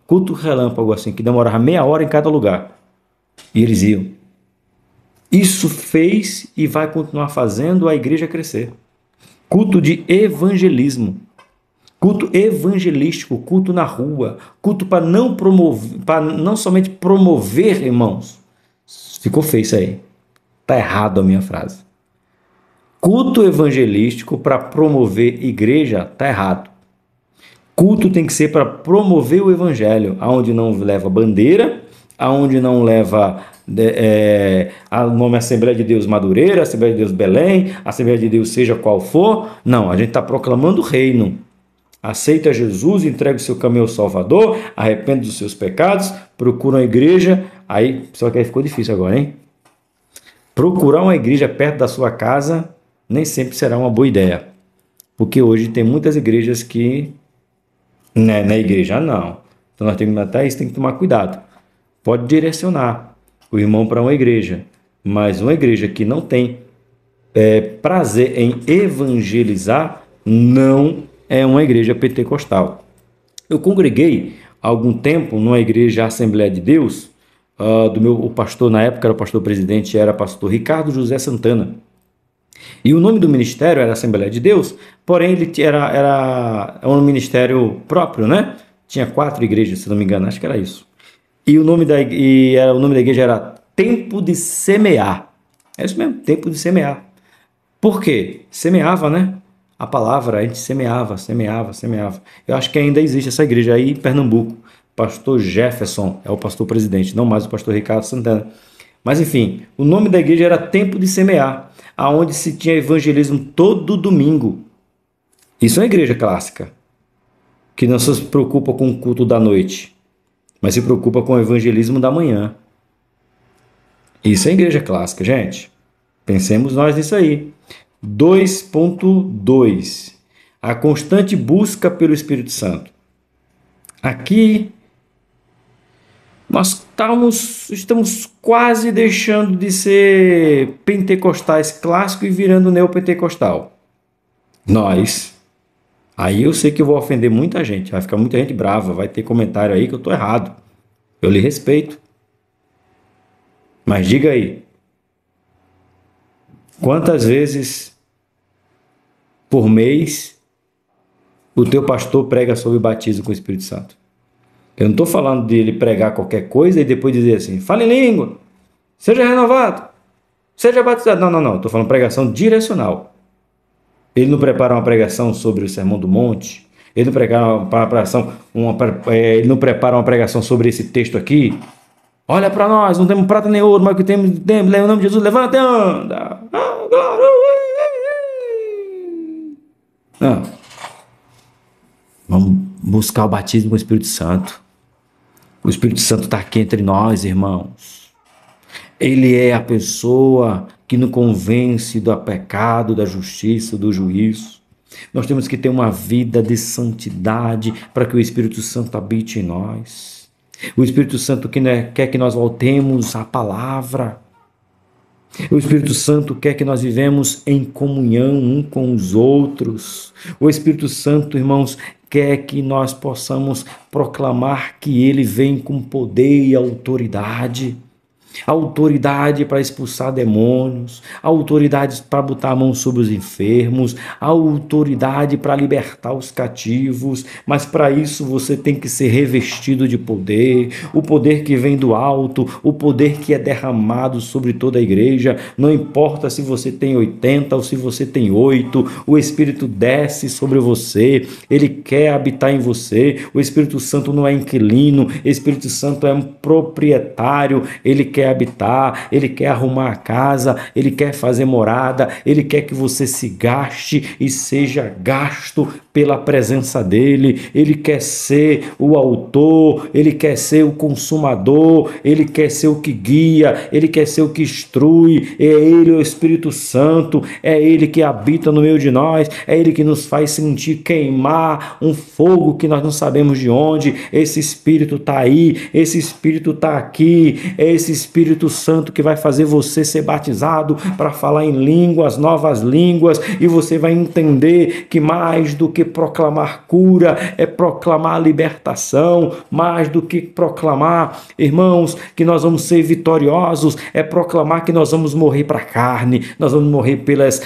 S1: culto relâmpago assim, que demorava meia hora em cada lugar e eles iam. Isso fez e vai continuar fazendo a igreja crescer. Culto de evangelismo. Culto evangelístico, culto na rua, culto para não somente promover, irmãos. Ficou feio isso aí. Está errado a minha frase. Culto evangelístico para promover igreja, está errado. Culto tem que ser para promover o evangelho, aonde não leva bandeira, aonde não leva o nome Assembleia de Deus Madureira, Assembleia de Deus Belém, Assembleia de Deus seja qual for. Não, a gente está proclamando o reino. Aceita Jesus, entrega o seu caminho ao Salvador, arrepende dos seus pecados, procura uma igreja. Aí, só que aí ficou difícil agora, hein? Procurar uma igreja perto da sua casa nem sempre será uma boa ideia. Porque hoje tem muitas igrejas que... Né, na igreja não. Então nós temos até isso, tem que tomar cuidado. Pode direcionar o irmão para uma igreja, mas uma igreja que não tem prazer em evangelizar, não é uma igreja pentecostal. Eu congreguei há algum tempo numa igreja Assembleia de Deus, o pastor na época era o pastor presidente, era pastor Ricardo José Santana. E o nome do ministério era Assembleia de Deus, porém ele era um ministério próprio, né? Tinha 4 igrejas, se não me engano, acho que era isso. E o nome da igreja era Tempo de Semear. É isso mesmo, Tempo de Semear. Por quê? Semeava, né? A palavra, a gente semeava. Eu acho que ainda existe essa igreja aí em Pernambuco. Pastor Jefferson é o pastor presidente, não mais o pastor Ricardo Santana. Mas enfim, o nome da igreja era Tempo de Semear, aonde se tinha evangelismo todo domingo. Isso é uma igreja clássica, que não se preocupa com o culto da noite, mas se preocupa com o evangelismo da manhã. Isso é igreja clássica, gente. Pensemos nós nisso aí. 2.2 A constante busca pelo Espírito Santo. Aqui nós estamos quase deixando de ser pentecostais clássicos e virando neopentecostal. Nós. Aí eu sei que eu vou ofender muita gente, vai ficar muita gente brava, vai ter comentário aí que eu estou errado. Eu lhe respeito. Mas diga aí, quantas vezes por mês o teu pastor prega sobre o batismo com o Espírito Santo? Eu não estou falando de ele pregar qualquer coisa e depois dizer assim, fale em língua, seja renovado, seja batizado. Não. Estou falando pregação direcional. Ele não prepara uma pregação sobre o Sermão do Monte. Ele não prepara uma pregação sobre esse texto aqui. Olha para nós, não temos prata nem ouro, mas o que temos, leva o nome de Jesus, levanta e anda. Glória. Não. Vamos buscar o batismo com o Espírito Santo. O Espírito Santo está aqui entre nós, irmãos. Ele é a pessoa que nos convence do pecado, da justiça, do juízo. Nós temos que ter uma vida de santidade para que o Espírito Santo habite em nós. O Espírito Santo quer que nós voltemos à palavra. O Espírito Santo quer que nós vivemos em comunhão um com os outros. O Espírito Santo, irmãos, quer que nós possamos proclamar que ele vem com poder e autoridade. Autoridade para expulsar demônios, autoridade para botar a mão sobre os enfermos, autoridade para libertar os cativos, mas para isso você tem que ser revestido de poder, o poder que vem do alto, o poder que é derramado sobre toda a igreja. Não importa se você tem 80 ou se você tem 8, o Espírito desce sobre você, ele quer habitar em você. O Espírito Santo não é inquilino, o Espírito Santo é um proprietário, ele quer habitar, ele quer arrumar a casa, ele quer fazer morada, ele quer que você se gaste e seja gasto pela presença dele. Ele quer ser o autor, ele quer ser o consumador, ele quer ser o que guia, ele quer ser o que instrui. É ele, o Espírito Santo, é ele que habita no meio de nós, é ele que nos faz sentir queimar um fogo que nós não sabemos de onde. Esse Espírito está aí, esse Espírito está aqui, é esse Espírito Santo que vai fazer você ser batizado para falar em línguas, novas línguas, e você vai entender que mais do que proclamar cura é proclamar libertação, mais do que proclamar, irmãos, que nós vamos ser vitoriosos, é proclamar que nós vamos morrer para a carne, nós vamos morrer pelas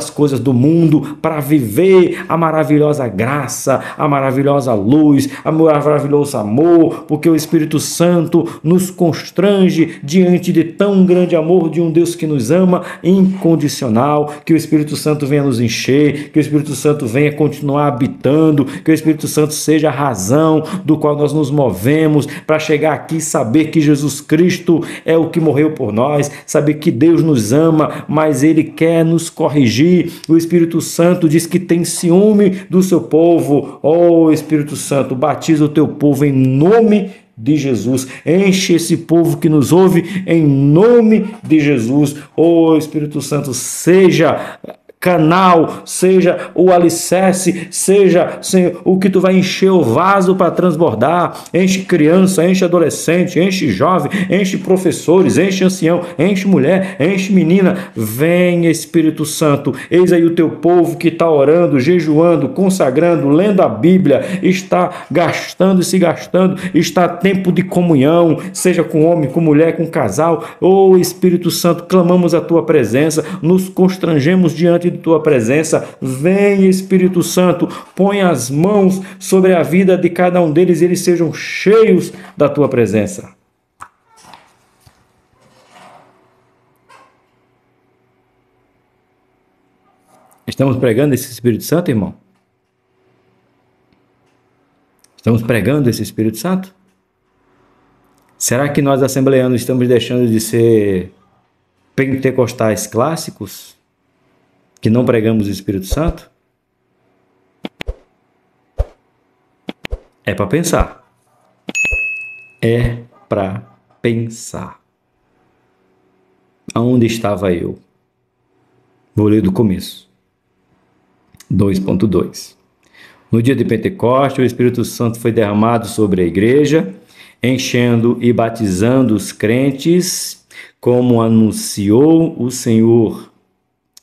S1: coisas do mundo, para viver a maravilhosa graça, a maravilhosa luz, o maravilhoso amor, porque o Espírito Santo nos constrange diante de tão grande amor de um Deus que nos ama incondicional. Que o Espírito Santo venha nos encher, que o Espírito Santo venha continuar habitando, que o Espírito Santo seja a razão do qual nós nos movemos para chegar aqui e saber que Jesus Cristo é o que morreu por nós, saber que Deus nos ama, mas ele quer nos corrigir. O Espírito Santo diz que tem ciúme do seu povo. Oh, Espírito Santo, batiza o teu povo em nome de Jesus, enche esse povo que nos ouve em nome de Jesus. Oh, Espírito Santo, seja canal, seja o alicerce, seja o que tu vai encher o vaso para transbordar. Enche criança, enche adolescente, enche jovem, enche professores, enche ancião, enche mulher, enche menina. Vem, Espírito Santo, eis aí o teu povo que está orando, jejuando, consagrando, lendo a Bíblia, está gastando e se gastando, está tempo de comunhão, seja com homem, com mulher, com casal. Oh, Espírito Santo, clamamos a tua presença, nos constrangemos diante de tua presença. Vem, Espírito Santo, põe as mãos sobre a vida de cada um deles e eles sejam cheios da tua presença. Estamos pregando esse Espírito Santo, irmão? Estamos pregando esse Espírito Santo? Será que nós, assembleanos, estamos deixando de ser pentecostais clássicos? Que não pregamos o Espírito Santo? É para pensar. É para pensar. Aonde estava eu? Vou ler do começo. 2.2. No dia de Pentecostes, o Espírito Santo foi derramado sobre a igreja, enchendo e batizando os crentes, como anunciou o Senhor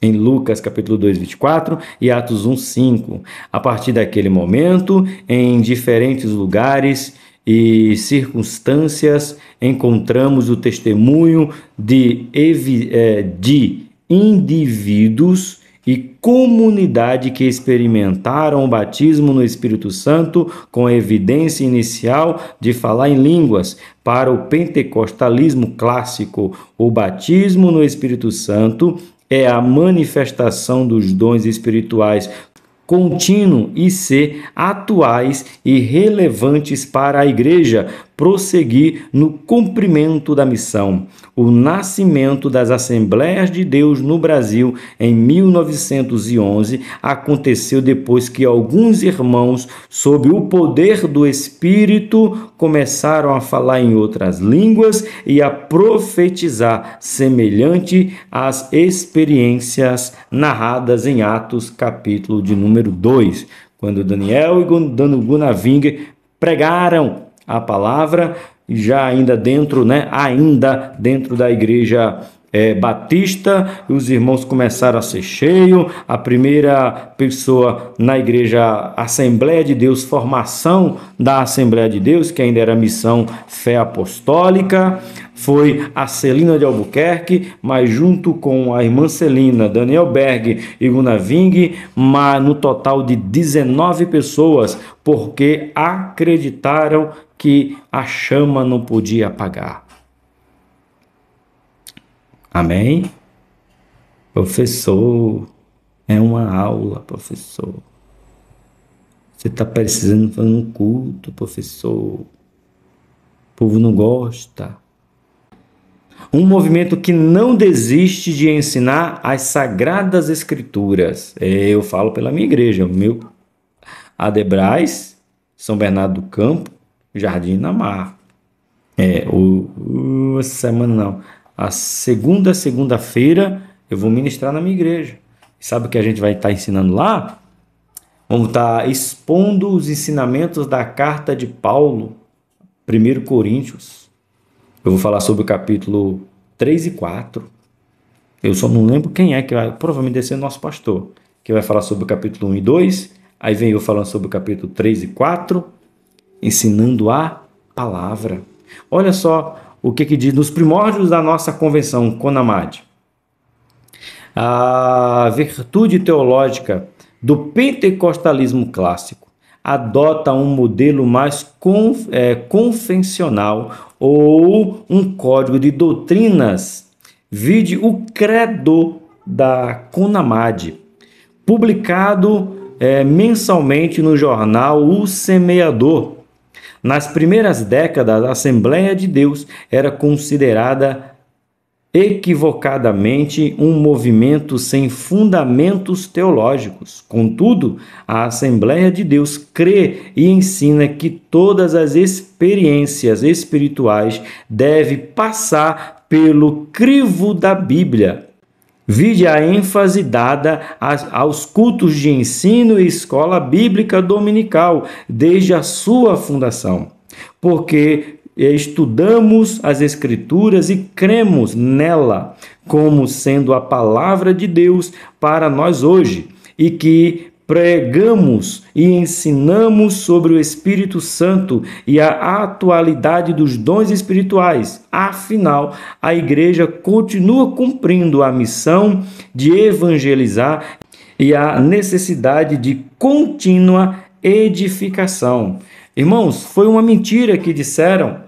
S1: em Lucas capítulo 2, 24 e Atos 1, 5. A partir daquele momento, em diferentes lugares e circunstâncias, encontramos o testemunho de indivíduos e comunidade que experimentaram o batismo no Espírito Santo com a evidência inicial de falar em línguas. Para o pentecostalismo clássico, o batismo no Espírito Santo é a manifestação dos dons espirituais contínuo e ser atuais e relevantes para a igreja, prosseguir no cumprimento da missão. O nascimento das Assembleias de Deus no Brasil em 1911 aconteceu depois que alguns irmãos, sob o poder do Espírito, começaram a falar em outras línguas e a profetizar, semelhante às experiências narradas em Atos, capítulo de número 2, quando Daniel e Gunaving pregaram a palavra, já ainda dentro da igreja batista, os irmãos começaram a ser cheios. A primeira pessoa na igreja Assembleia de Deus, formação da Assembleia de Deus, que ainda era missão fé apostólica, foi a Celina de Albuquerque, mas junto com a irmã Celina, Daniel Berg e Gunaving, no total de 19 pessoas, porque acreditaram que a chama não podia apagar. Amém? Professor, é uma aula, professor. Você está precisando fazer um culto, professor. O povo não gosta. Um movimento que não desiste de ensinar as Sagradas Escrituras. Eu falo pela minha igreja, o meu Adebrais, São Bernardo do Campo, Jardim na Mar. Semana não. A segunda-feira eu vou ministrar na minha igreja. Sabe o que a gente vai estar ensinando lá? Vamos estar expondo os ensinamentos da carta de Paulo, 1 Coríntios. Eu vou falar sobre o capítulo 3 e 4. Eu só não lembro quem é que vai, provavelmente deve ser nosso pastor, que vai falar sobre o capítulo 1 e 2. Aí vem eu falando sobre o capítulo 3 e 4, ensinando a palavra. Olha só o que diz nos primórdios da nossa convenção, CONAMAD. A virtude teológica do pentecostalismo clássico adota um modelo mais convencional ou um código de doutrinas. Vide o Credo da CONAMAD, publicado mensalmente no jornal O Semeador. Nas primeiras décadas, a Assembleia de Deus era considerada equivocadamente um movimento sem fundamentos teológicos. Contudo, a Assembleia de Deus crê e ensina que todas as experiências espirituais devem passar pelo crivo da Bíblia. Vide a ênfase dada aos cultos de ensino e escola bíblica dominical desde a sua fundação, porque estudamos as Escrituras e cremos nela como sendo a palavra de Deus para nós hoje, e que pregamos e ensinamos sobre o Espírito Santo e a atualidade dos dons espirituais. Afinal, a igreja continua cumprindo a missão de evangelizar e a necessidade de contínua edificação. Irmãos, foi uma mentira que disseram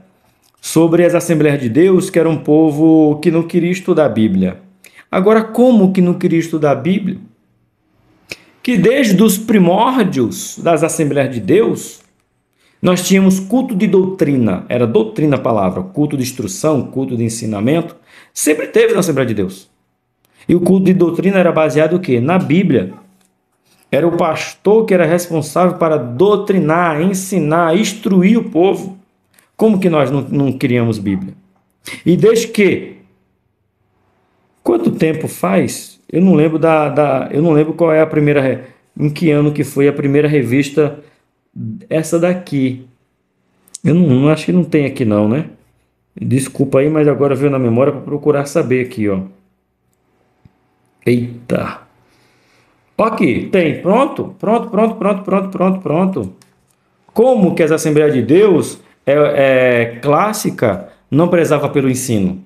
S1: sobre as Assembleias de Deus, que era um povo que não queria estudar a Bíblia. Agora, como que não queria estudar a Bíblia? Que desde os primórdios das Assembleias de Deus, nós tínhamos culto de doutrina, era doutrina a palavra, culto de instrução, culto de ensinamento, sempre teve na Assembleia de Deus. E o culto de doutrina era baseado o quê? Na Bíblia. Era o pastor que era responsável para doutrinar, ensinar, instruir o povo. Como que nós não criamos Bíblia? E desde que? Quanto tempo faz? Eu não lembro eu não lembro qual é a primeira, em que ano que foi a primeira revista, essa daqui. Eu não acho que não tem aqui não, né? Desculpa aí, mas agora veio na memória para procurar saber aqui, ó. Eita. Aqui, tem. Pronto. Como que as Assembleias de Deus clássica não prezava pelo ensino?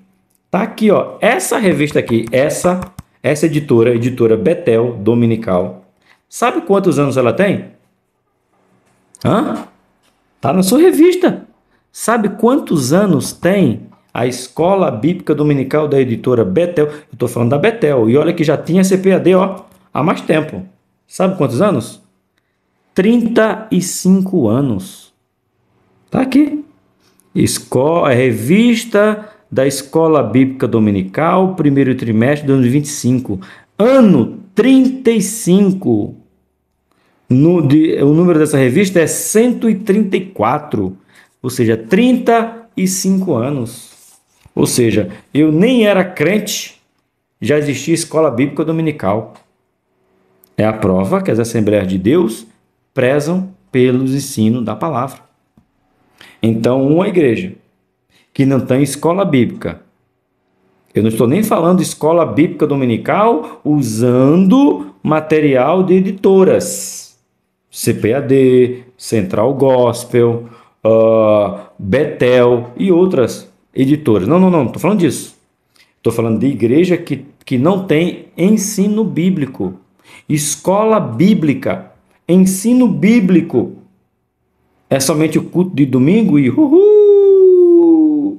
S1: Tá aqui, ó. Essa revista aqui, essa editora Betel Dominical. Sabe quantos anos ela tem? Tá na sua revista. Sabe quantos anos tem a Escola Bíblica Dominical da editora Betel? Eu estou falando da Betel. E olha que já tinha CPAD, ó, há mais tempo. Sabe quantos anos? 35 anos. Tá aqui. Revista da Escola Bíblica Dominical, primeiro trimestre de 2025. Ano 35. O número dessa revista é 134, ou seja, 35 anos. Ou seja, eu nem era crente, já existia escola bíblica dominical. É a prova que as Assembleias de Deus prezam pelos ensinos da palavra. Então, uma igreja que não tem escola bíblica, eu não estou nem falando de escola bíblica dominical usando material de editoras, CPAD, Central Gospel, Betel e outras editoras. Não estou falando disso. Estou falando de igreja que não tem ensino bíblico, escola bíblica, ensino bíblico. É somente o culto de domingo e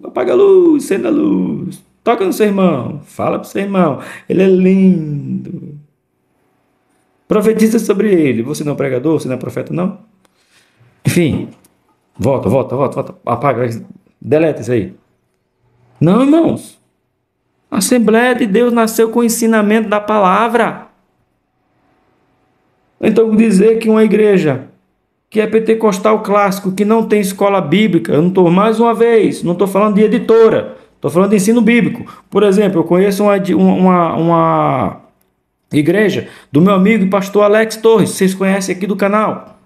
S1: apaga a luz, acenda a luz, toca no seu irmão, fala para o seu irmão, ele é lindo. Profetiza sobre ele. Você não é pregador, você não é profeta, não? Enfim, volta, apaga, deleta isso aí. Não, irmãos. A Assembleia de Deus nasceu com o ensinamento da palavra. Então, dizer que uma igreja que é pentecostal clássico, que não tem escola bíblica, eu não estou, mais uma vez, não estou falando de editora, estou falando de ensino bíblico. Por exemplo, eu conheço uma igreja do meu amigo pastor Alex Torres, vocês conhecem aqui do canal.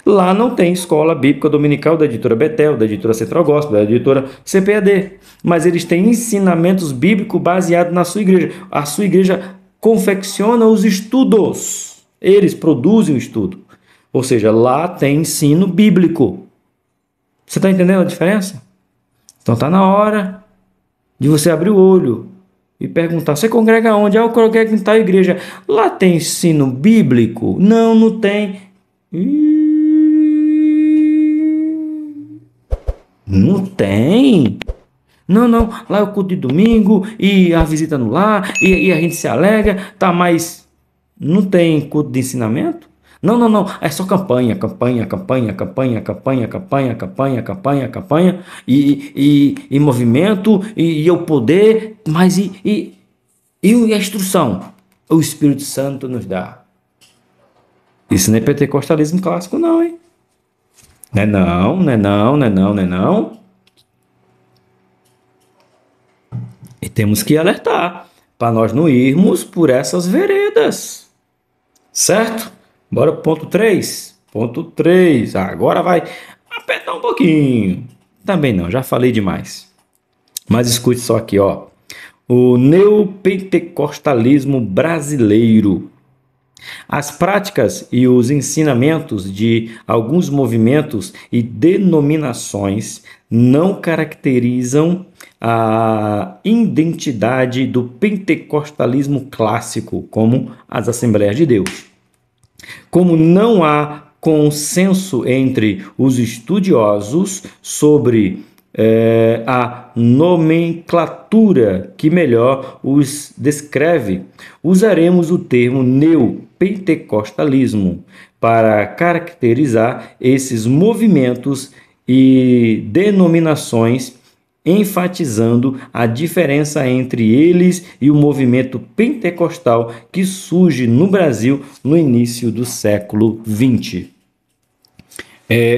S1: Lá não tem escola bíblica dominical da editora Betel, da editora Central Gospel, da editora CPAD, mas eles têm ensinamentos bíblicos baseados na sua igreja. A sua igreja confecciona os estudos, eles produzem o estudo, ou seja, lá tem ensino bíblico. Você está entendendo a diferença? Então está na hora de você abrir o olho e perguntar, você congrega onde? Eu congrego em tal igreja. Lá tem ensino bíblico? Não, não tem. Não tem. Não, lá é o culto de domingo e a visita no lar e a gente se alegra, tá, mas não tem culto de ensinamento? Não, é só campanha e movimento e o poder, mas e a instrução? O Espírito Santo nos dá. Isso não é pentecostalismo clássico não, hein? Não é não. E temos que alertar para nós não irmos por essas veredas. Certo? Bora pro ponto 3. Ponto 3. Agora vai apertar um pouquinho. Também não, já falei demais. Mas escute só aqui, ó. O neopentecostalismo brasileiro. As práticas e os ensinamentos de alguns movimentos e denominações não caracterizam a identidade do pentecostalismo clássico, como as Assembleias de Deus. Como não há consenso entre os estudiosos sobre a nomenclatura que melhor os descreve, usaremos o termo neopentecostalismo para caracterizar esses movimentos e denominações, enfatizando a diferença entre eles e o movimento pentecostal que surge no Brasil no início do século XX.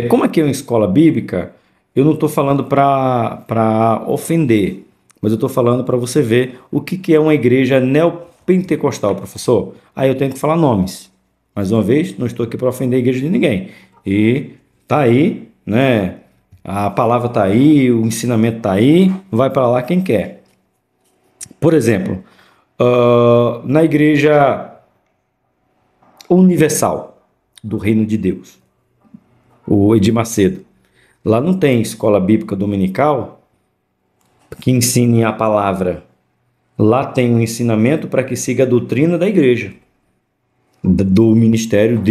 S1: Como aqui é uma escola bíblica, eu não estou falando para ofender, mas eu estou falando para você ver o que é uma igreja neopentecostal, professor. Aí eu tenho que falar nomes. Mais uma vez, não estou aqui para ofender a igreja de ninguém. E tá aí, né? A palavra está aí, o ensinamento está aí, vai para lá quem quer. Por exemplo, na Igreja Universal do Reino de Deus, o Edir Macedo, lá não tem escola bíblica dominical que ensine a palavra. Lá tem um ensinamento para que siga a doutrina da igreja, do ministério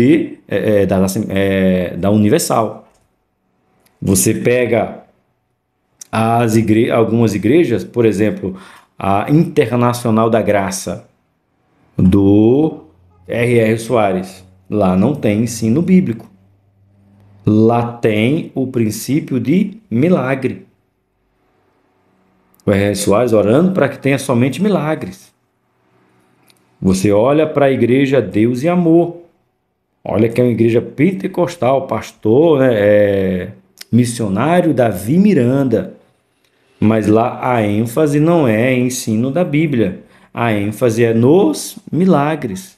S1: da Universal. Você pega algumas igrejas, por exemplo, a Internacional da Graça, do R.R. Soares. Lá não tem ensino bíblico. Lá tem o princípio de milagre. O R.R. Soares orando para que tenha somente milagres. Você olha para a igreja Deus e Amor. Olha que é uma igreja pentecostal, pastor, né, missionário Davi Miranda. Mas lá a ênfase não é ensino da Bíblia. A ênfase é nos milagres.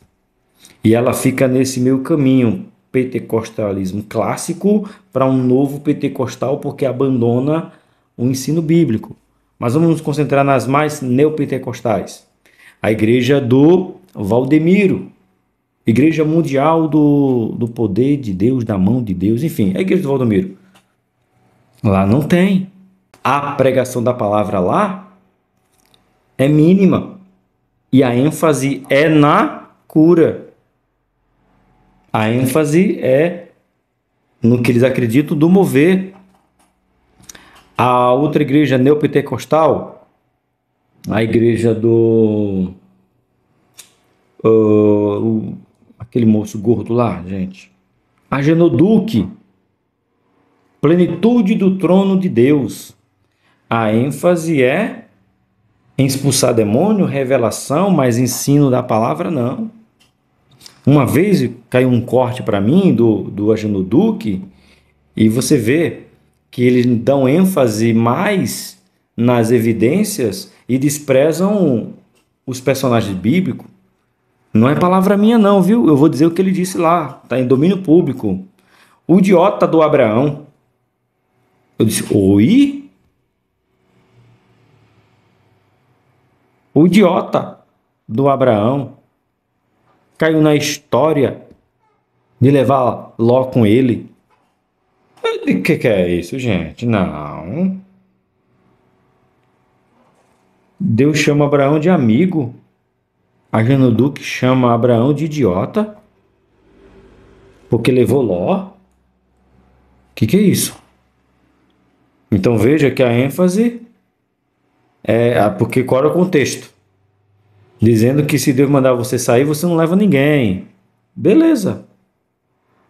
S1: E ela fica nesse meio caminho, pentecostalismo clássico para um novo pentecostal, porque abandona o ensino bíblico. Mas vamos nos concentrar nas mais neopentecostais. A igreja do Valdemiro, Igreja Mundial do Poder de Deus, da Mão de Deus, enfim, a igreja do Valdemiro. Lá não tem. A pregação da palavra lá é mínima. E a ênfase é na cura. A ênfase é no que eles acreditam do mover. A outra igreja neopentecostal, a igreja do... aquele moço gordo lá, gente. A Genoduque, plenitude do trono de Deus. A ênfase é em expulsar demônio, revelação, mas ensino da palavra não. Uma vez caiu um corte para mim do Agenoduque e você vê que eles dão ênfase mais nas evidências e desprezam os personagens bíblicos. Não é palavra minha não, viu? Eu vou dizer o que ele disse lá, está em domínio público. O idiota do Abraão. Eu disse, oi? O idiota do Abraão caiu na história de levar Ló com ele. O que é isso, gente? Não. Deus chama Abraão de amigo. A Genoduque chama Abraão de idiota porque levou Ló. O que é isso? Então veja que a ênfase é porque qual é o contexto? Dizendo que se Deus mandar você sair, você não leva ninguém. Beleza.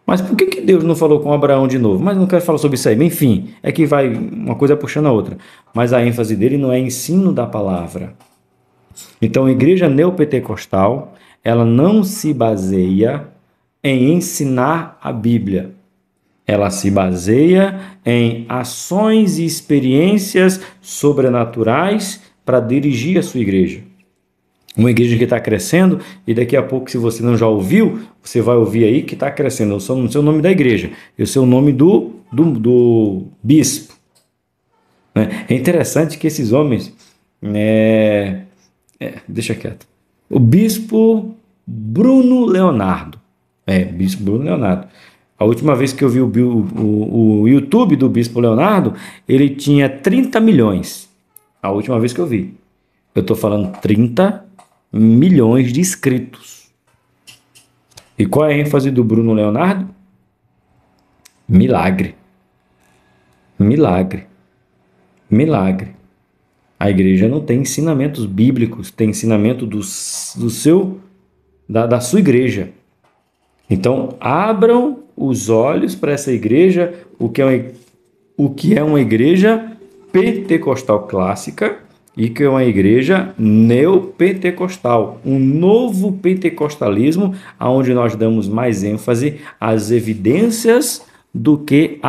S1: Mas por que Deus não falou com Abraão de novo? Mas não quero falar sobre isso aí. Enfim, é que vai uma coisa puxando a outra. Mas a ênfase dele não é ensino da palavra. Então, a igreja neopentecostal, ela não se baseia em ensinar a Bíblia. Ela se baseia em ações e experiências sobrenaturais para dirigir a sua igreja. Uma igreja que está crescendo, e daqui a pouco, se você não já ouviu, você vai ouvir aí que está crescendo. Eu não sei o nome da igreja, eu sei o nome do bispo. É interessante que esses homens... deixa quieto. O bispo Bruno Leonardo. Bispo Bruno Leonardo. A última vez que eu vi o YouTube do bispo Leonardo, ele tinha 30 milhões. A última vez que eu vi. Eu estou falando 30 milhões de inscritos. E qual é a ênfase do Bruno Leonardo? Milagre. Milagre. Milagre. A igreja não tem ensinamentos bíblicos, tem ensinamento da sua igreja. Então, abram os olhos para essa igreja, o que é uma igreja pentecostal clássica e que é uma igreja neopentecostal, um novo pentecostalismo, onde nós damos mais ênfase às evidências do que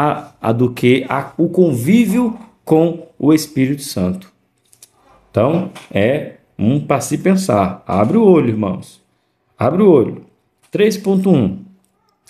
S1: o convívio com o Espírito Santo. Então, é para se pensar. Abre o olho, irmãos. Abre o olho. 3.1.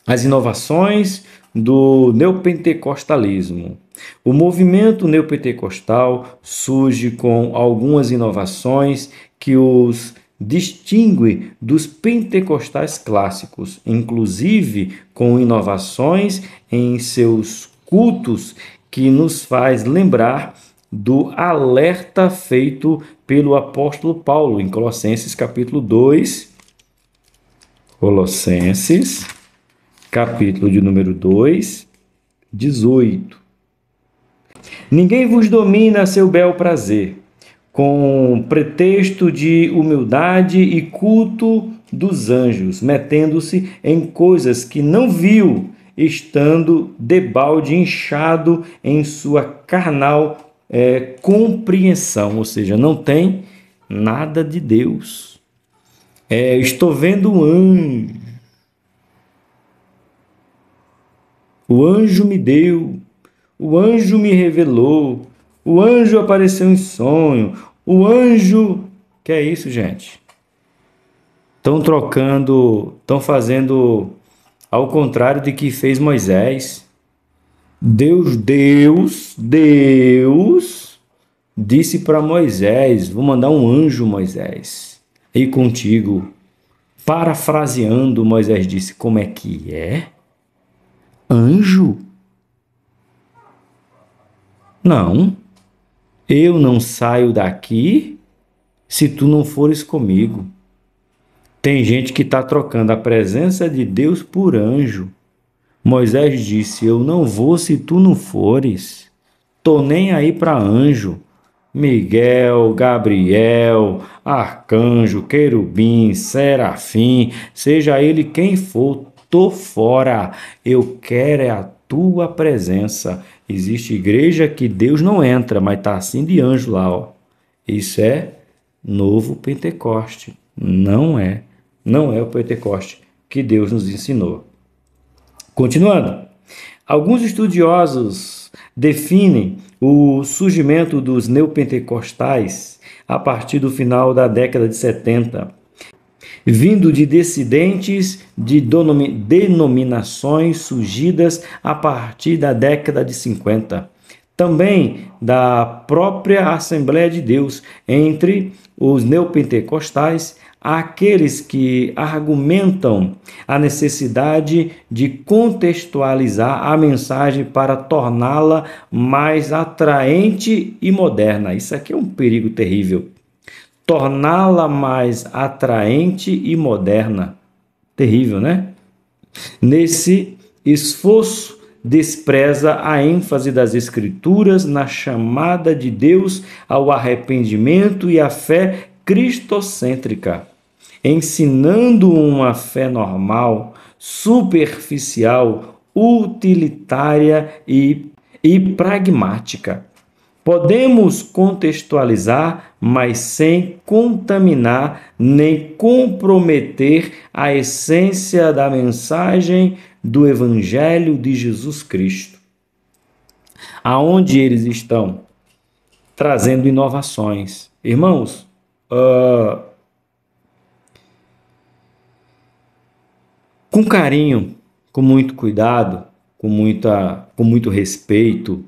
S1: As inovações do neopentecostalismo. O movimento neopentecostal surge com algumas inovações que os distingue dos pentecostais clássicos, inclusive com inovações em seus cultos que nos faz lembrar do alerta feito pelo apóstolo Paulo em Colossenses capítulo 2. Colossenses, capítulo de número 2, 18. Ninguém vos domina a seu bel prazer, com pretexto de humildade e culto dos anjos, metendo-se em coisas que não viu estando debalde inchado em sua carnal compreensão, ou seja, não tem nada de Deus. Estou vendo um anjo. O anjo me deu, o anjo me revelou, o anjo apareceu em sonho, o anjo... Que é isso, gente? Estão trocando, estão fazendo ao contrário de que fez Moisés. Deus disse para Moisés: vou mandar um anjo, Moisés, ir contigo. Parafraseando, Moisés disse: como é que é? Anjo? Não, eu não saio daqui se tu não fores comigo. Tem gente que está trocando a presença de Deus por anjo. Moisés disse: eu não vou se tu não fores. Tô nem aí para anjo. Miguel, Gabriel, arcanjo, querubim, serafim, seja ele quem for, tô fora. Eu quero é a tua presença. Existe igreja que Deus não entra, mas tá assim de anjo lá, ó. Isso é novo Pentecoste. Não é o Pentecoste que Deus nos ensinou. Continuando, alguns estudiosos definem o surgimento dos neopentecostais a partir do final da década de 70, vindo de dissidentes de denominações surgidas a partir da década de 50. Também da própria Assembleia de Deus, entre os neopentecostais, aqueles que argumentam a necessidade de contextualizar a mensagem para torná-la mais atraente e moderna. Isso aqui é um perigo terrível. Torná-la mais atraente e moderna. Terrível, né? Nesse esforço, despreza a ênfase das Escrituras na chamada de Deus ao arrependimento e à fé cristocêntrica, ensinando uma fé normal, superficial, utilitária e pragmática. Podemos contextualizar, mas sem contaminar nem comprometer a essência da mensagem do Evangelho de Jesus Cristo. Aonde eles estão? Trazendo inovações. Irmãos, com carinho, com muito cuidado, com muito respeito,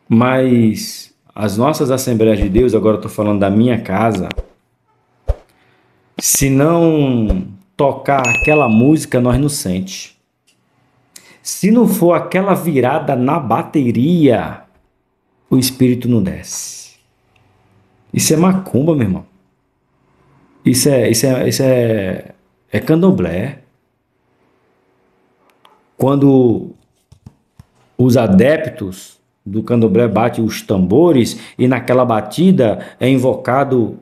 S1: mas as nossas Assembleias de Deus, agora eu estou falando da minha casa, se não tocar aquela música, nós não sente. Se não for aquela virada na bateria, o Espírito não desce. Isso é macumba, meu irmão. Isso é candomblé. Quando os adeptos do candomblé batem os tambores e naquela batida é invocado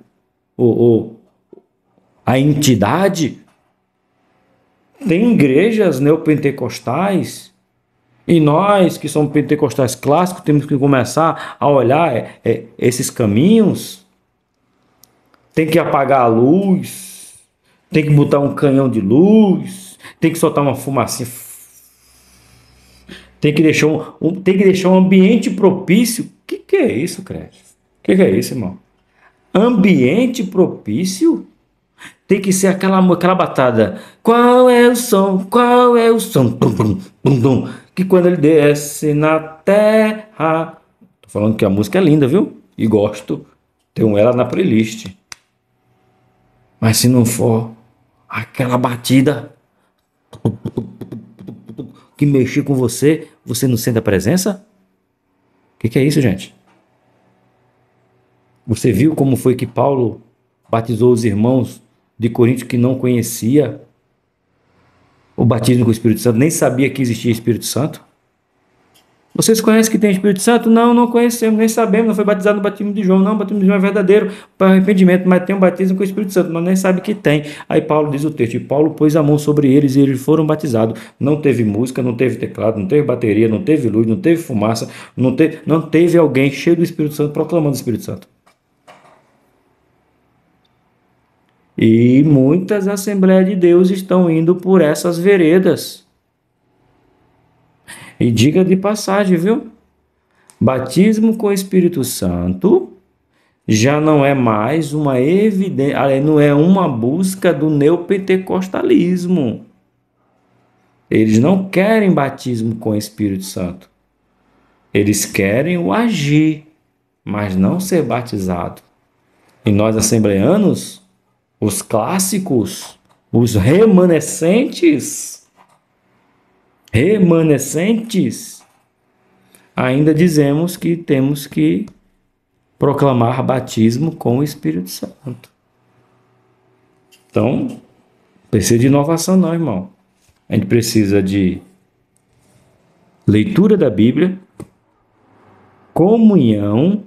S1: a entidade. Tem igrejas neopentecostais e nós que somos pentecostais clássicos temos que começar a olhar esses caminhos. Tem que apagar a luz, tem que botar um canhão de luz, tem que soltar uma fumacinha. Tem que deixar um ambiente propício. O que é isso, crente? O que é isso, irmão? Ambiente propício? Tem que ser aquela batalha. Qual é o som? Qual é o som? Tum, tum, tum, tum. Que quando ele desce na terra... Tô falando que a música é linda, viu? E gosto. Tenho ela na playlist. Mas se não for aquela batida que mexer com você, você não sente a presença? O que é isso, gente? Você viu como foi que Paulo batizou os irmãos de Corinto que não conhecia o batismo com o Espírito Santo, nem sabia que existia Espírito Santo? Vocês conhecem que tem Espírito Santo? Não, não conhecemos, nem sabemos, não foi batizado no batismo de João. Não, o batismo de João é verdadeiro para arrependimento, mas tem um batismo com o Espírito Santo, mas nem sabe que tem. Aí Paulo diz o texto, e Paulo pôs a mão sobre eles e eles foram batizados. Não teve música, não teve teclado, não teve bateria, não teve luz, não teve fumaça, não teve alguém cheio do Espírito Santo proclamando o Espírito Santo. E muitas Assembleias de Deus estão indo por essas veredas. E diga de passagem, viu? Batismo com o Espírito Santo já não é mais uma evidência, não é uma busca do neopentecostalismo. Eles não querem batismo com o Espírito Santo. Eles querem o agir, mas não ser batizado. E nós, assembleanos, os clássicos, os remanescentes, ainda dizemos que temos que proclamar batismo com o Espírito Santo. Então, precisa de inovação não, irmão. A gente precisa de leitura da Bíblia, comunhão,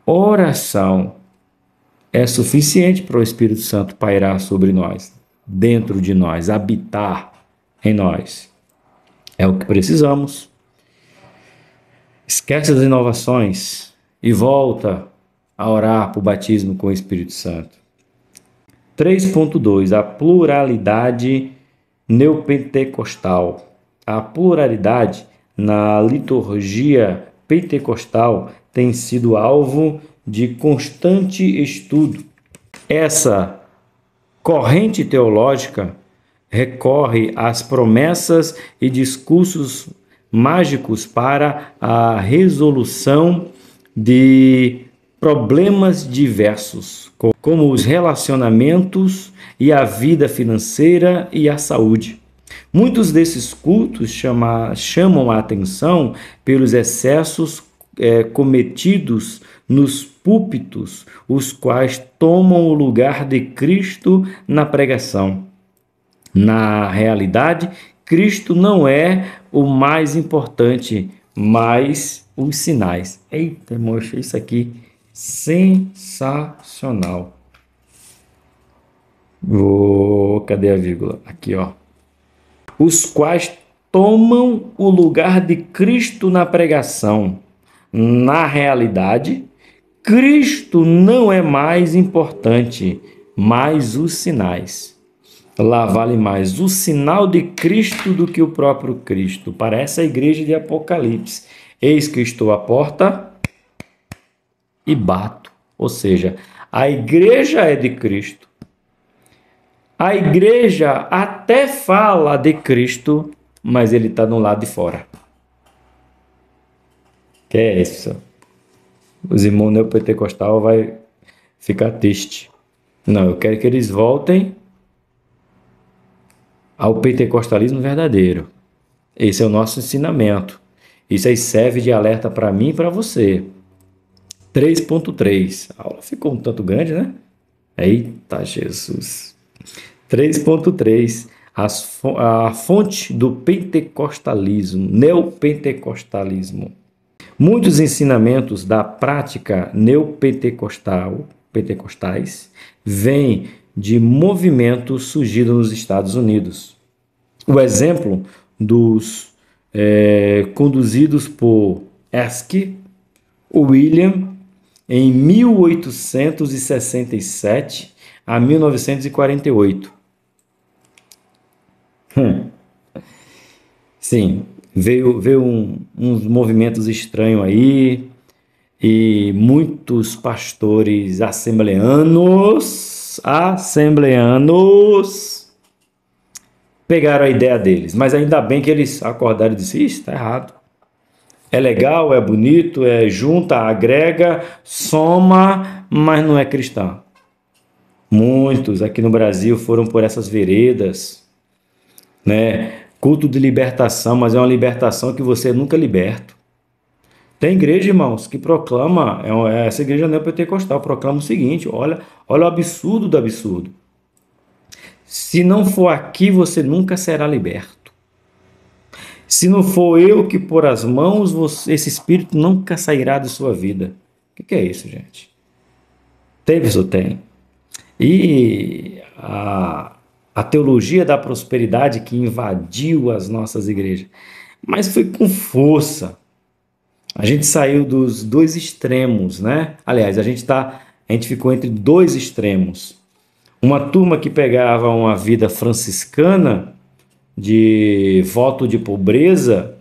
S1: oração. É suficiente para o Espírito Santo pairar sobre nós, dentro de nós, habitar em nós. É o que precisamos. Esquece as inovações e volta a orar por batismo com o Espírito Santo. 3.2. A pluralidade neopentecostal. A pluralidade na liturgia pentecostal tem sido alvo de constante estudo. Essa corrente teológica recorre às promessas e discursos mágicos para a resolução de problemas diversos, como os relacionamentos e a vida financeira e a saúde. Muitos desses cultos chamam a atenção pelos excessos cometidos nos púlpitos, os quais tomam o lugar de Cristo na pregação. Na realidade, Cristo não é o mais importante, mas os sinais. Eita, irmão, achei isso aqui sensacional. Cadê a vírgula? Aqui, ó. Os quais tomam o lugar de Cristo na pregação. Na realidade, Cristo não é mais importante, mas os sinais. Lá vale mais o sinal de Cristo do que o próprio Cristo. Parece a igreja de Apocalipse. Eis que estou à porta e bato. Ou seja, a igreja é de Cristo. A igreja até fala de Cristo, mas ele está no lado de fora. Que é isso? Os irmãos neopentecostais vão ficar triste. Não, eu quero que eles voltem ao pentecostalismo verdadeiro. Esse é o nosso ensinamento. Isso aí serve de alerta para mim e para você. 3.3. A aula ficou um tanto grande, né? Eita Jesus. 3.3. A fonte do pentecostalismo, neopentecostalismo. Muitos ensinamentos da prática neopentecostais vêm de movimentos surgidos nos Estados Unidos. O exemplo dos conduzidos por Eske William em 1867 a 1948. Sim, veio uns movimentos estranhos aí e muitos pastores assembleanos pegaram a ideia deles, mas ainda bem que eles acordaram e disseram, isso está errado. É legal, é bonito, junta, agrega, soma, mas não é cristão. Muitos aqui no Brasil foram por essas veredas, né? Culto de libertação, mas é uma libertação que você nunca é liberto. Tem igreja, irmãos, que proclama, essa igreja neopentecostal proclama o seguinte, olha o absurdo do absurdo. Se não for aqui, você nunca será liberto. Se não for eu que pôr as mãos, esse espírito nunca sairá de sua vida. O que é isso, gente? Teve ou tem? E a teologia da prosperidade que invadiu as nossas igrejas, mas foi com força. A gente saiu dos dois extremos, né? Aliás, a gente ficou entre dois extremos. Uma turma que pegava uma vida franciscana de voto de pobreza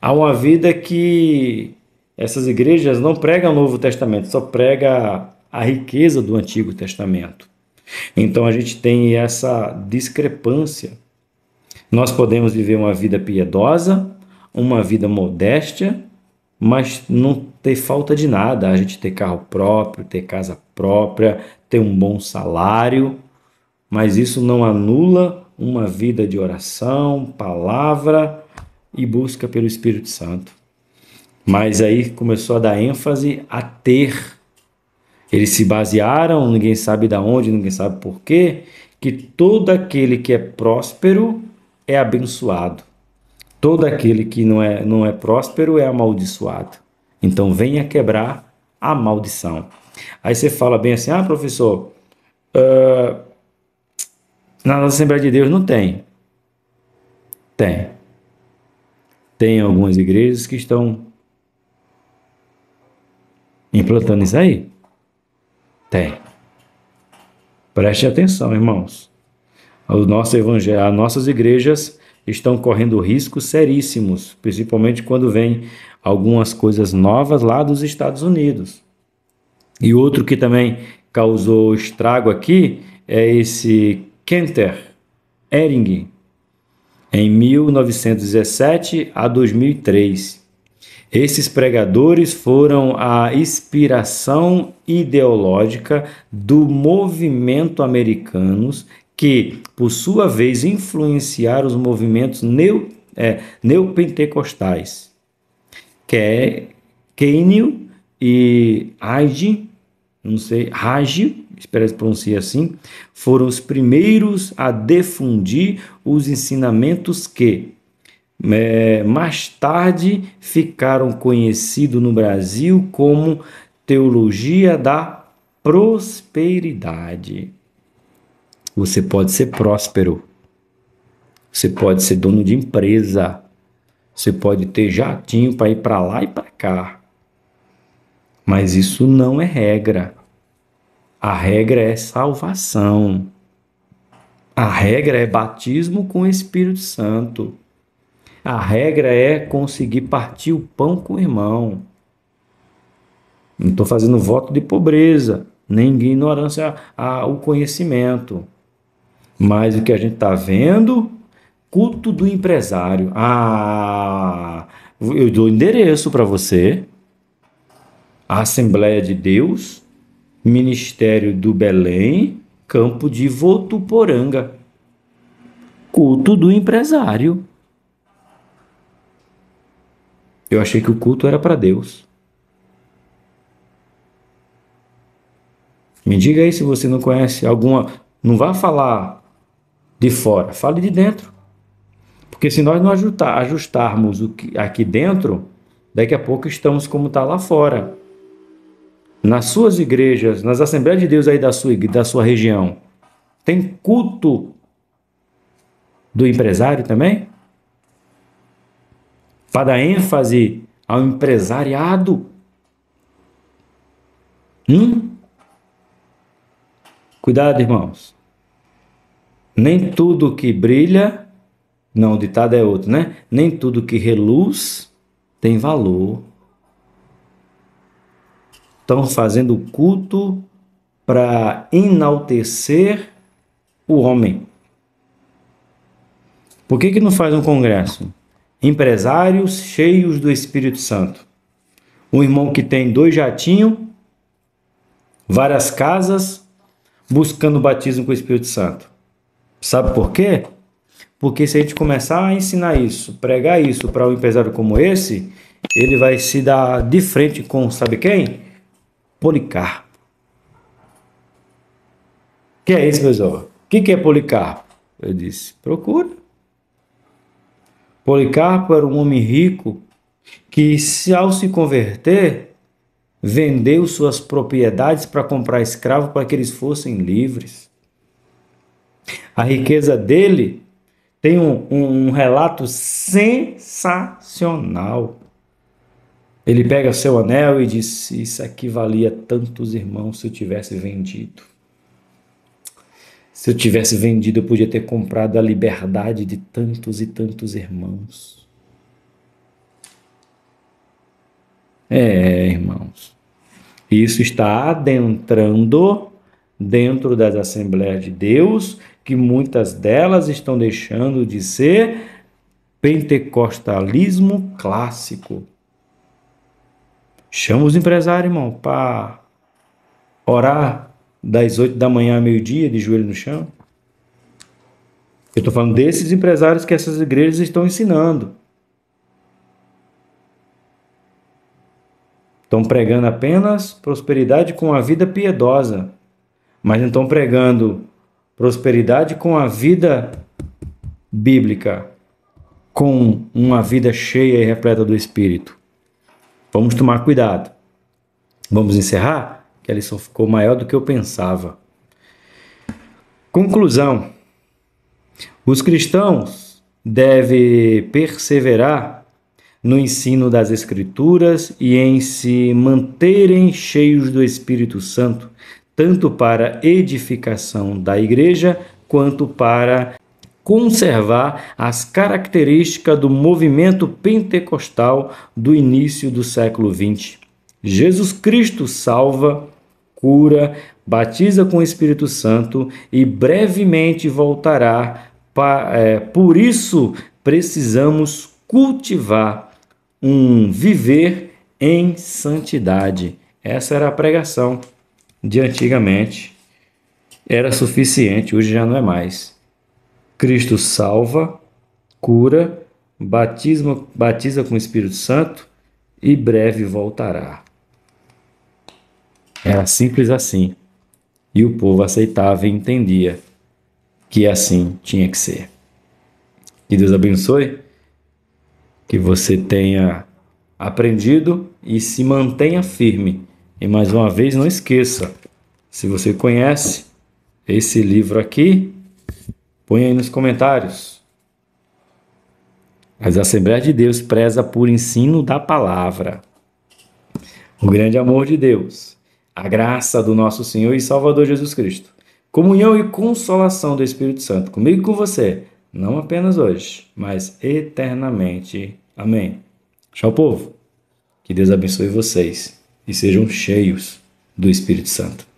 S1: a uma vida que essas igrejas não pregam o Novo Testamento, só prega a riqueza do Antigo Testamento. Então a gente tem essa discrepância. Nós podemos viver uma vida piedosa, uma vida modéstia, mas não ter falta de nada. A gente ter carro próprio, ter casa própria, ter um bom salário, mas isso não anula uma vida de oração, palavra e busca pelo Espírito Santo. Mas aí começou a dar ênfase a ter. Eles se basearam, ninguém sabe de onde, ninguém sabe por quê, que todo aquele que é próspero é abençoado. Todo aquele que não é próspero é amaldiçoado. Então venha quebrar a maldição. Aí você fala bem assim, professor, na nossa Assembleia de Deus não tem. Tem. Tem algumas igrejas que estão implantando isso aí. Tem. Preste atenção, irmãos. O nosso evangelho, as nossas igrejas estão correndo riscos seríssimos, principalmente quando vem algumas coisas novas lá dos Estados Unidos. E outro que também causou estrago aqui é esse Kenter Ehring, em 1917 a 2003. Esses pregadores foram a inspiração ideológica do movimento americanos que, por sua vez, influenciaram os movimentos neopentecostais. Kenney e Hage, não sei, Hage, espero que pronuncie assim, foram os primeiros a difundir os ensinamentos que, mais tarde, ficaram conhecidos no Brasil como teologia da prosperidade. Você pode ser próspero, você pode ser dono de empresa, você pode ter jatinho para ir para lá e para cá, mas isso não é regra. A regra é salvação. A regra é batismo com o Espírito Santo. A regra é conseguir partir o pão com o irmão. Não estou fazendo voto de pobreza, nem de ignorância ao conhecimento. Mas o que a gente está vendo, culto do empresário. Eu dou endereço para você. A Assembleia de Deus, Ministério do Belém, Campo de Votuporanga. Culto do empresário. Eu achei que o culto era para Deus. Me diga aí se você não conhece alguma. Não vá falar de fora, fale de dentro. Porque se nós não ajustarmos o que aqui dentro, daqui a pouco estamos como está lá fora. Nas suas igrejas, nas Assembleias de Deus aí da sua região, tem culto do empresário também? Para dar ênfase ao empresariado? Cuidado, irmãos. Nem tudo que brilha, não, o ditado é outro, né? Nem tudo que reluz tem valor. Estão fazendo culto para enaltecer o homem. Por que não faz um congresso? Empresários cheios do Espírito Santo. Um irmão que tem 2 jatinhos, várias casas, buscando o batismo com o Espírito Santo. Sabe por quê? Porque se a gente começar a ensinar isso, pregar isso para um empresário como esse, ele vai se dar de frente com, sabe quem? Policarpo. Que é isso, pessoal? O que é Policarpo? Eu disse, procura. Policarpo era um homem rico que, ao se converter, vendeu suas propriedades para comprar escravos para que eles fossem livres. A riqueza dele tem um relato sensacional. Ele pega seu anel e diz: isso aqui valia tantos irmãos se eu tivesse vendido. Se eu tivesse vendido, eu podia ter comprado a liberdade de tantos e tantos irmãos. Irmãos, isso está adentrando dentro das Assembleias de Deus, que muitas delas estão deixando de ser pentecostalismo clássico. Chama os empresários, irmão, para orar das 8 da manhã ao meio-dia, de joelho no chão. Eu estou falando desses empresários que essas igrejas estão ensinando. Estão pregando apenas prosperidade com a vida piedosa, mas não estão pregando prosperidade com a vida bíblica, com uma vida cheia e repleta do Espírito. Vamos tomar cuidado. Vamos encerrar? Que a lição ficou maior do que eu pensava. Conclusão. Os cristãos devem perseverar no ensino das Escrituras e em se manterem cheios do Espírito Santo, tanto para edificação da igreja, quanto para conservar as características do movimento pentecostal do início do século XX. Jesus Cristo salva, cura, batiza com o Espírito Santo e brevemente voltará. Por isso, precisamos cultivar um viver em santidade. Essa era a pregação de antigamente. Era suficiente, hoje já não é mais. Cristo salva, cura, batiza com o Espírito Santo e breve voltará. Era simples assim. E o povo aceitava e entendia que assim tinha que ser. Que Deus abençoe, que você tenha aprendido e se mantenha firme. E mais uma vez, não esqueça, se você conhece esse livro aqui, põe aí nos comentários. As Assembleias de Deus preza por ensino da palavra. O grande amor de Deus, a graça do nosso Senhor e Salvador Jesus Cristo, comunhão e consolação do Espírito Santo, comigo e com você, não apenas hoje, mas eternamente. Amém. Tchau, povo. Que Deus abençoe vocês e sejam cheios do Espírito Santo.